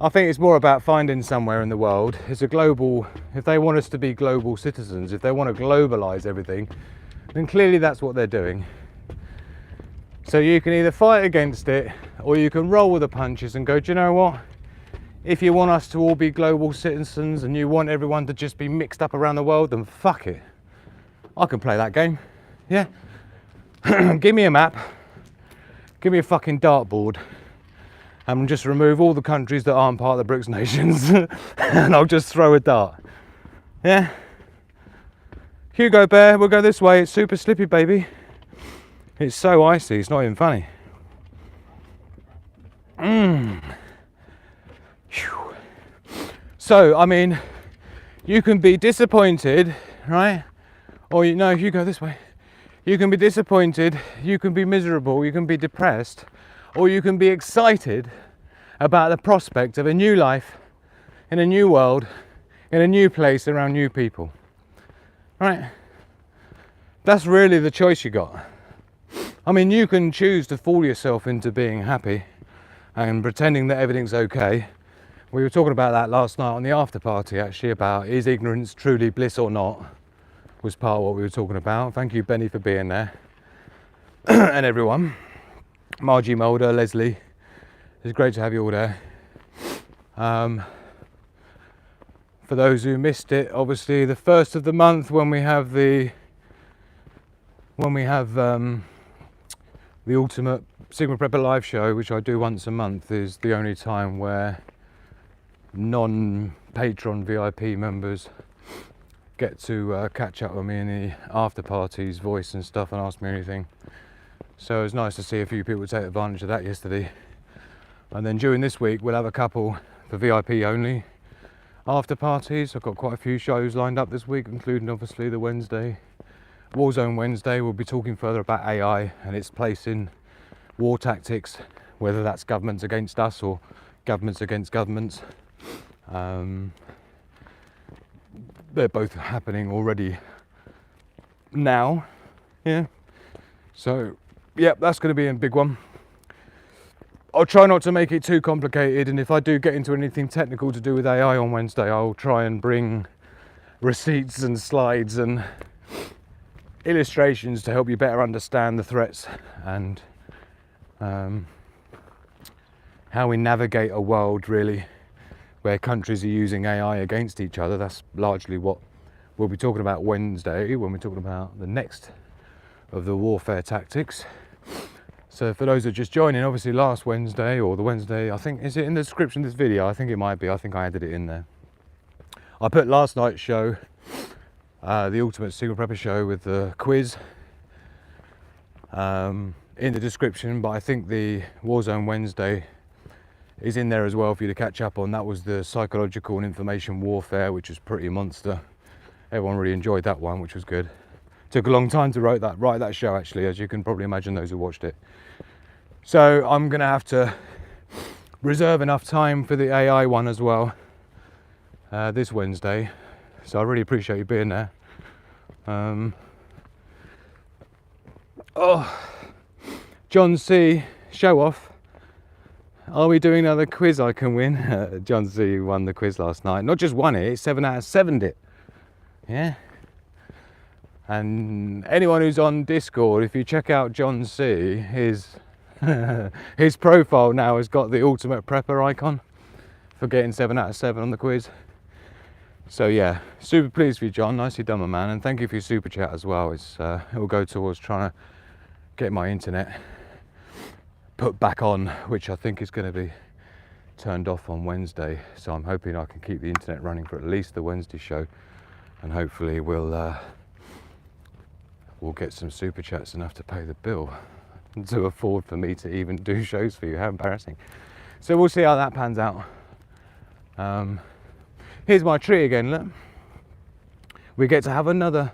I think it's more about finding somewhere in the world. It's a global, if they want us to be global citizens, if they want to globalise everything, then clearly that's what they're doing. So you can either fight against it, or you can roll with the punches and go, do you know what? If you want us to all be global citizens and you want everyone to just be mixed up around the world, then fuck it. I can play that game, yeah? Give me a map, give me a fucking dartboard, and just remove all the countries that aren't part of the BRICS nations, and I'll just throw a dart. Yeah? Hugo Bear, we'll go this way, it's super slippy, baby. It's so icy, it's not even funny. So, I mean, you can be disappointed, right? Or you know, you go this way. You can be disappointed, you can be miserable, you can be depressed, or you can be excited about the prospect of a new life, in a new world, in a new place around new people. Right? That's really the choice you got. I mean, you can choose to fool yourself into being happy and pretending that everything's okay. We were talking about that last night on the after party, actually, about is ignorance truly bliss or not, was part of what we were talking about. Thank you, Benny, for being there. And everyone. Margie Mulder, Leslie. It's great to have you all there. For those who missed it, obviously the first of the month when we have the Ultimate Sigma Prepper live show, which I do once a month, is the only time where non-patron VIP members get to catch up with me in the after parties, voice and stuff, and ask me anything. So it was nice to see a few people take advantage of that yesterday. And then during this week we'll have a couple for VIP only after parties. I've got quite a few shows lined up this week, including obviously the Wednesday, Warzone Wednesday. We'll be talking further about AI and its place in war tactics, whether that's governments against us or governments against governments. They're both happening already now, yeah. So, yeah, that's going to be a big one. I'll try not to make it too complicated, and if I do get into anything technical to do with AI on Wednesday, I'll try and bring receipts and slides and illustrations to help you better understand the threats and how we navigate a world really where countries are using AI against each other. That's largely what we'll be talking about Wednesday when we're talking about the next of the warfare tactics. So for those that are just joining, obviously last Wednesday, or the Wednesday, I think, is it in the description of this video? I think it might be, I think I added it in there. I put last night's show, the Ultimate Single Prepper show with the quiz, in the description, but I think the Warzone Wednesday is in there as well for you to catch up on. That was the psychological and information warfare, which was pretty monster. Everyone really enjoyed that one, which was good. Took a long time to write that show, actually, as you can probably imagine, those who watched it. So I'm gonna have to reserve enough time for the AI one as well this Wednesday. So I really appreciate you being there. John C, show off. Are we doing another quiz I can win? John C won the quiz last night. Not just won it, 7 out of 7'd it. Yeah. And anyone who's on Discord, if you check out John C, his his profile now has got the Ultimate Prepper icon for getting 7 out of 7 on the quiz. So yeah, super pleased with you, John. Nicely done, my man, and thank you for your super chat as well. It will go towards trying to get my internet put back on, which I think is going to be turned off on Wednesday. So I'm hoping I can keep the internet running for at least the Wednesday show, and hopefully we'll get some super chats enough to pay the bill to afford for me to even do shows for you. How embarrassing. So we'll see how that pans out. Here's my tree again, look. We get to have another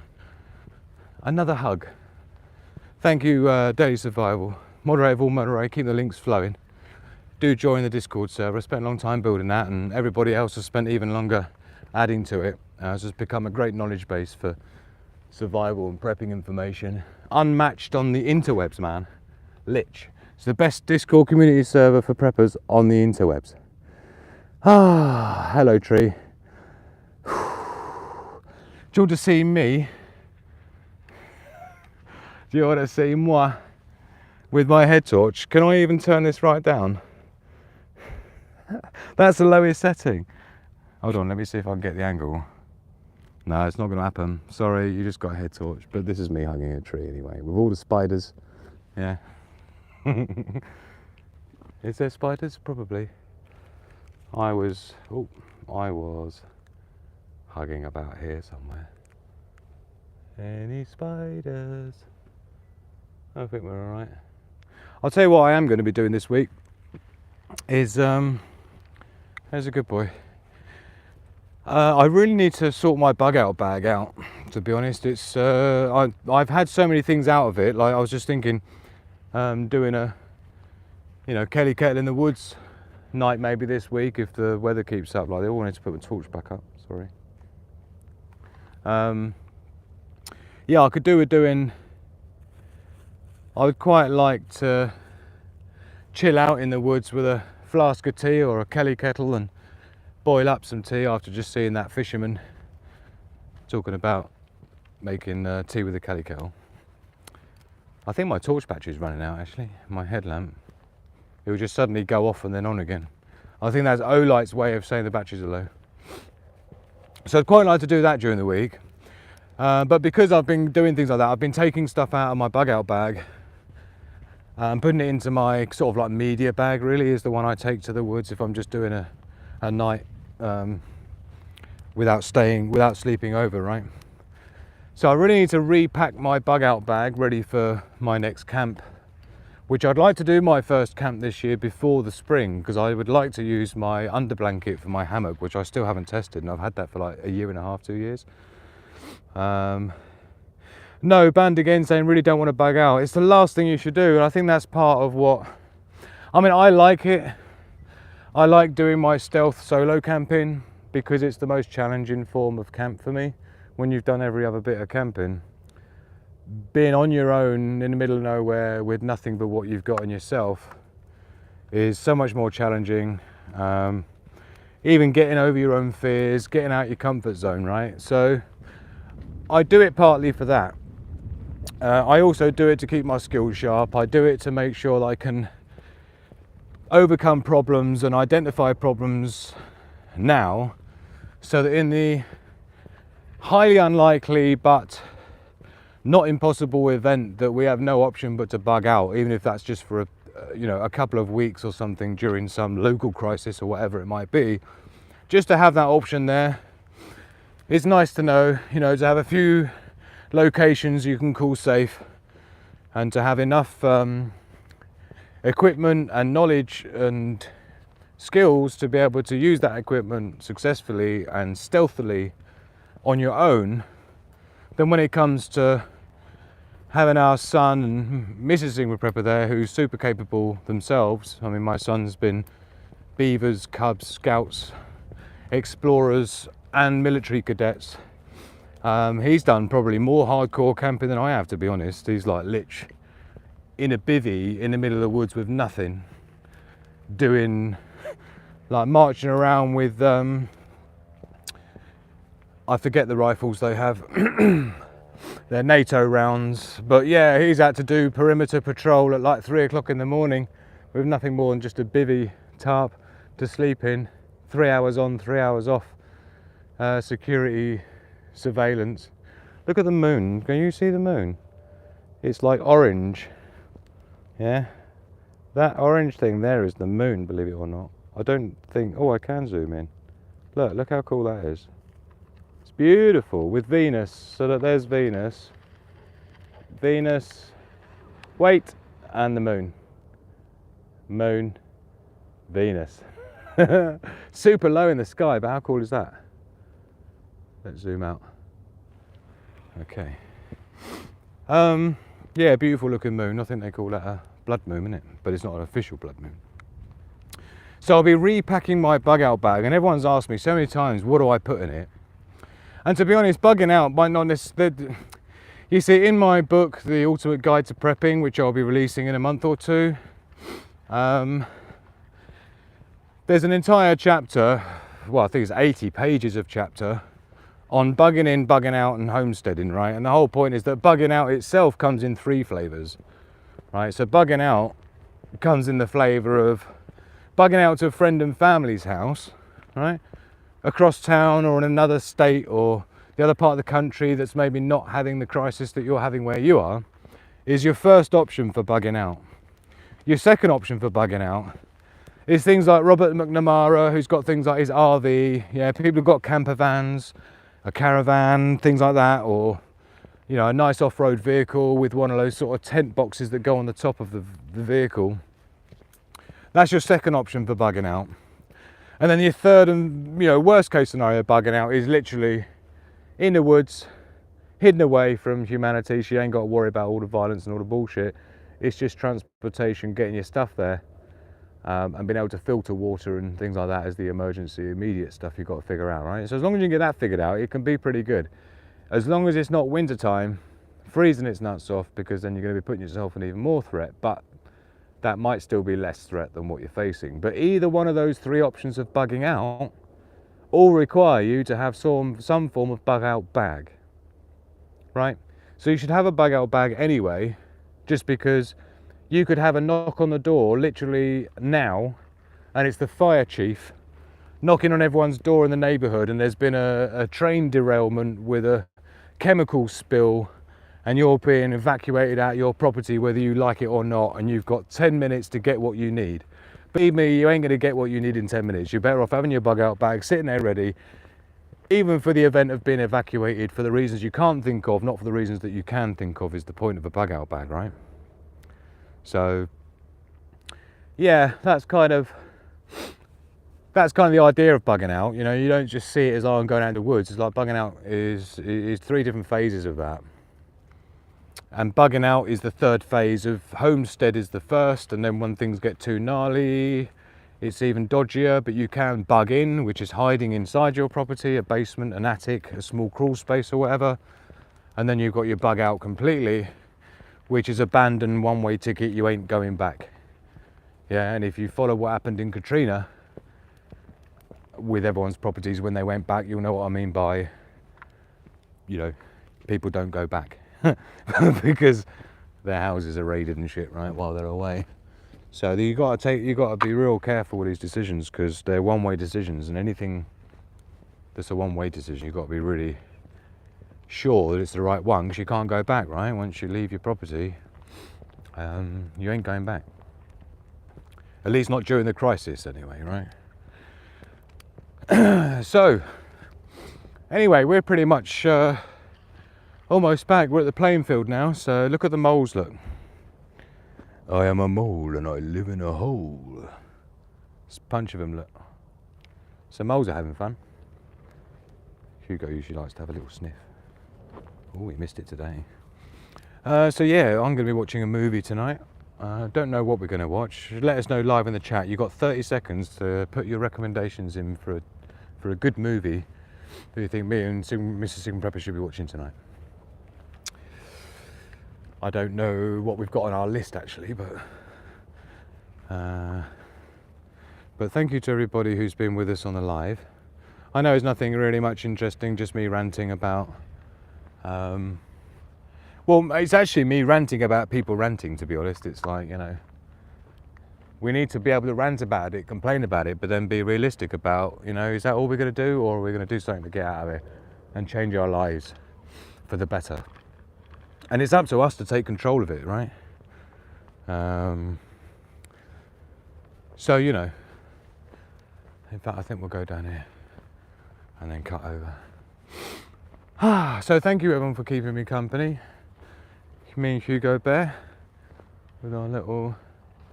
hug. Thank you, Daily Survival. Moderatable, moderate, keep the links flowing. Do join the Discord server. I spent a long time building that, and everybody else has spent even longer adding to it. It's just become a great knowledge base for survival and prepping information. Unmatched on the interwebs, man. Lich. It's the best Discord community server for preppers on the interwebs. Ah, hello tree. Do you want to see me? Do you want to see moi? With my head torch. Can I even turn this right down? That's the lowest setting. Hold on, let me see if I can get the angle. No, it's not going to happen. Sorry, you just got a head torch. But this is me hugging a tree anyway, with all the spiders. Yeah. Is there spiders? Probably. I was hugging about here somewhere. Any spiders? I think we're all right. I'll tell you what I am going to be doing this week is, there's a good boy. I really need to sort my bug out bag out, to be honest. It's I've had so many things out of it. Like I was just thinking, doing a, Kelly kettle in the woods night maybe this week if the weather keeps up. Like they all wanted to put my torch back up. Sorry. Yeah, I could do with doing. I would quite like to chill out in the woods with a flask of tea or a Kelly kettle and boil up some tea after just seeing that fisherman talking about making tea with a Kelly kettle. I think my torch battery is running out actually, my headlamp. It will just suddenly go off and then on again. I think that's Olight's way of saying the batteries are low. So I'd quite like to do that during the week. But because I've been doing things like that, I've been taking stuff out of my bug out bag and putting it into my sort of like media bag, really is the one I take to the woods if I'm just doing a night without sleeping over, right? So I really need to repack my bug out bag ready for my next camp, which I'd like to do my first camp this year before the spring, because I would like to use my under blanket for my hammock, which I still haven't tested, and I've had that for like a year and a half, 2 years. No, banned again saying really don't want to bug out. It's the last thing you should do, and I think that's part of what, I mean, I like it. I like doing my stealth solo camping because it's the most challenging form of camp for me. When you've done every other bit of camping, being on your own in the middle of nowhere with nothing but what you've got in yourself is so much more challenging. Even getting over your own fears, getting out your comfort zone, right? So I do it partly for that. I also do it to keep my skills sharp. I do it to make sure that I can overcome problems and identify problems now, so that in the highly unlikely but not impossible event that we have no option but to bug out, even if that's just for a couple of weeks or something during some local crisis or whatever it might be, just to have that option there. It's nice to know, to have a few locations you can call safe, and to have enough equipment and knowledge and skills to be able to use that equipment successfully and stealthily on your own. Then when it comes to having our son and Mrs. Ingrid Prepper there, who's super capable themselves. I mean, my son's been beavers, cubs, scouts, explorers and military cadets. He's done probably more hardcore camping than I have, to be honest. He's like lich in a bivvy in the middle of the woods with nothing, doing like marching around with I forget the rifles they have. They're NATO rounds, but yeah, he's had to do perimeter patrol at like 3 o'clock in the morning with nothing more than just a bivvy tarp to sleep in, 3 hours on, 3 hours off, security surveillance. Look at the moon. Can you see the moon? It's like orange. Yeah, that orange thing there is the moon, believe it or not. I don't think, oh, I can zoom in. Look how cool that is. It's beautiful with Venus. So that there's Venus, wait, and the moon. Moon, Venus. Super low in the sky, but how cool is that? Let's zoom out. Okay. Yeah, beautiful looking moon. I think they call that a blood moon, isn't it? But it's not an official blood moon. So I'll be repacking my bug out bag, and everyone's asked me so many times, what do I put in it? And to be honest, bugging out might not necessarily... You see, in my book, The Ultimate Guide to Prepping, which I'll be releasing in a month or two, there's an entire chapter, well, I think it's 80 pages of chapter, on bugging in, bugging out and homesteading, right? And the whole point is that bugging out itself comes in 3 flavors, right? So bugging out comes in the flavor of bugging out to a friend and family's house, right? Across town or in another state or the other part of the country that's maybe not having the crisis that you're having where you are, is your first option for bugging out. Your second option for bugging out is things like Robert McNamara, who's got things like his RV, yeah, people who've got camper vans, a caravan, things like that, or you know, a nice off-road vehicle with one of those sort of tent boxes that go on the top of the vehicle. That's your second option for bugging out. And then your third and, you know, worst case scenario bugging out is literally in the woods, hidden away from humanity. So you ain't got to worry about all the violence and all the bullshit. It's just transportation, getting your stuff there, and being able to filter water and things like that as the emergency immediate stuff you've got to figure out, right? So as long as you can get that figured out, it can be pretty good. As long as it's not winter time, freezing its nuts off, because then you're going to be putting yourself in even more threat, but that might still be less threat than what you're facing. But either one of those 3 options of bugging out all require you to have some form of bug out bag, right? So you should have a bug out bag anyway, just because you could have a knock on the door literally now, and it's the fire chief knocking on everyone's door in the neighborhood, and there's been a train derailment with a chemical spill, and you're being evacuated out your property whether you like it or not, and you've got 10 minutes to get what you need. Believe me, you ain't going to get what you need in 10 minutes. You're better off having your bug out bag sitting there ready, even for the event of being evacuated for the reasons you can't think of, not for the reasons that you can think of, is the point of a bug out bag, right? So yeah, that's kind of the idea of bugging out. You know, you don't just see it as, oh, I'm going out in the woods. It's like bugging out is 3 different phases of that. And bugging out is the 3rd phase of homestead is the first, and then when things get too gnarly, it's even dodgier, but you can bug in, which is hiding inside your property, a basement, an attic, a small crawl space or whatever. And then you've got your bug out completely, which is abandon, one-way ticket, you ain't going back. Yeah, and if you follow what happened in Katrina with everyone's properties when they went back, you'll know what I mean by, you know, people don't go back. Because their houses are raided and shit, right, while they're away. So you got to be real careful with these decisions, because they're one-way decisions, and anything that's a one-way decision, you've got to be really sure that it's the right one, because you can't go back, right? Once you leave your property, you ain't going back. At least not during the crisis, anyway, right? So anyway, we're pretty much almost back. We're at the playing field now, so look at the moles, look. I am a mole and I live in a hole. Just a bunch of them, look. So moles are having fun. Hugo usually likes to have a little sniff. Oh, he missed it today. So yeah, I'm going to be watching a movie tonight. Don't know what we're going to watch. Let us know live in the chat. You've got 30 seconds to put your recommendations in for a good movie that you think me and Mr. Sigma Prepper should be watching tonight. I don't know what we've got on our list actually, but thank you to everybody who's been with us on the live. I know it's nothing really much interesting, just me ranting about well, it's actually me ranting about people ranting, to be honest. It's like, you know, we need to be able to rant about it, complain about it, but then be realistic about, you know, is that all we're going to do, or are we going to do something to get out of it and change our lives for the better? And it's up to us to take control of it, right? So, you know, in fact, I think we'll go down here and then cut over. So thank you everyone for keeping me company. Me and Hugo Bear with our little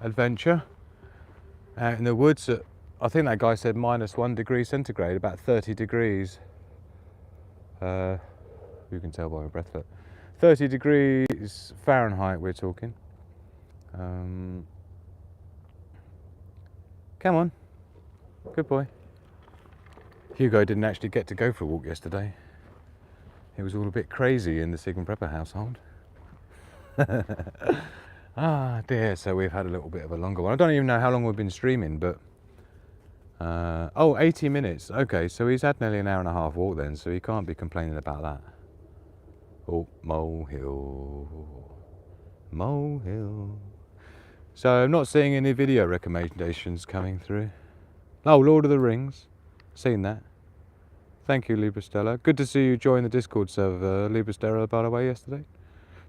adventure out in the woods at, I think that guy said -1 degree centigrade, about 30 degrees. You can tell by my breath, but 30 degrees Fahrenheit we're talking. Come on, good boy. Hugo didn't actually get to go for a walk yesterday. It was all a bit crazy in the Sig and Prepper household. Ah dear, so we've had a little bit of a longer one. I don't even know how long we've been streaming, but 80 minutes. Okay, so he's had nearly an hour and a half walk then, so he can't be complaining about that. Oh, molehill, molehill. So I'm not seeing any video recommendations coming through. Oh, Lord of the Rings, seen that. Thank you, Librastella. Good to see you join the Discord server, Librastella, by the way, yesterday.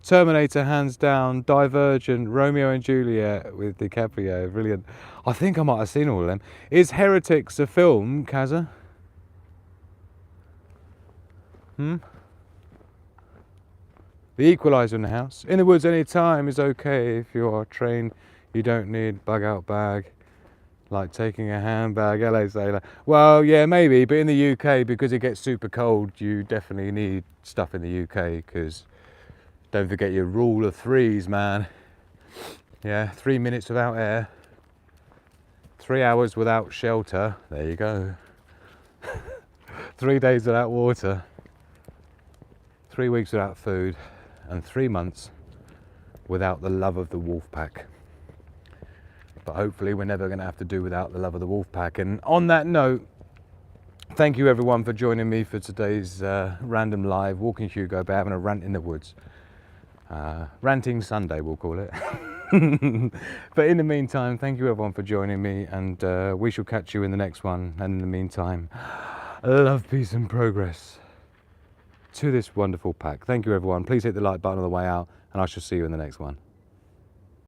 Terminator, hands down. Divergent, Romeo and Juliet with DiCaprio, brilliant. I think I might have seen all of them. Is Heretics a film, Kaza? The Equalizer in the house. In the woods any time is okay if you are trained. You don't need bug out bag. Like taking a handbag, LA Sailor. Well, yeah, maybe, but in the UK, because it gets super cold, you definitely need stuff in the UK, because don't forget your rule of threes, man. Yeah, 3 minutes without air, 3 hours without shelter, there you go. 3 days without water, 3 weeks without food, and 3 months without the love of the wolf pack. But hopefully we're never going to have to do without the love of the wolf pack. And on that note, thank you everyone for joining me for today's random live Walking Hugo Bear, having a rant in the woods. Ranting Sunday, we'll call it. But in the meantime, thank you everyone for joining me, and we shall catch you in the next one. And in the meantime, love, peace and progress to this wonderful pack. Thank you everyone. Please hit the like button on the way out, and I shall see you in the next one.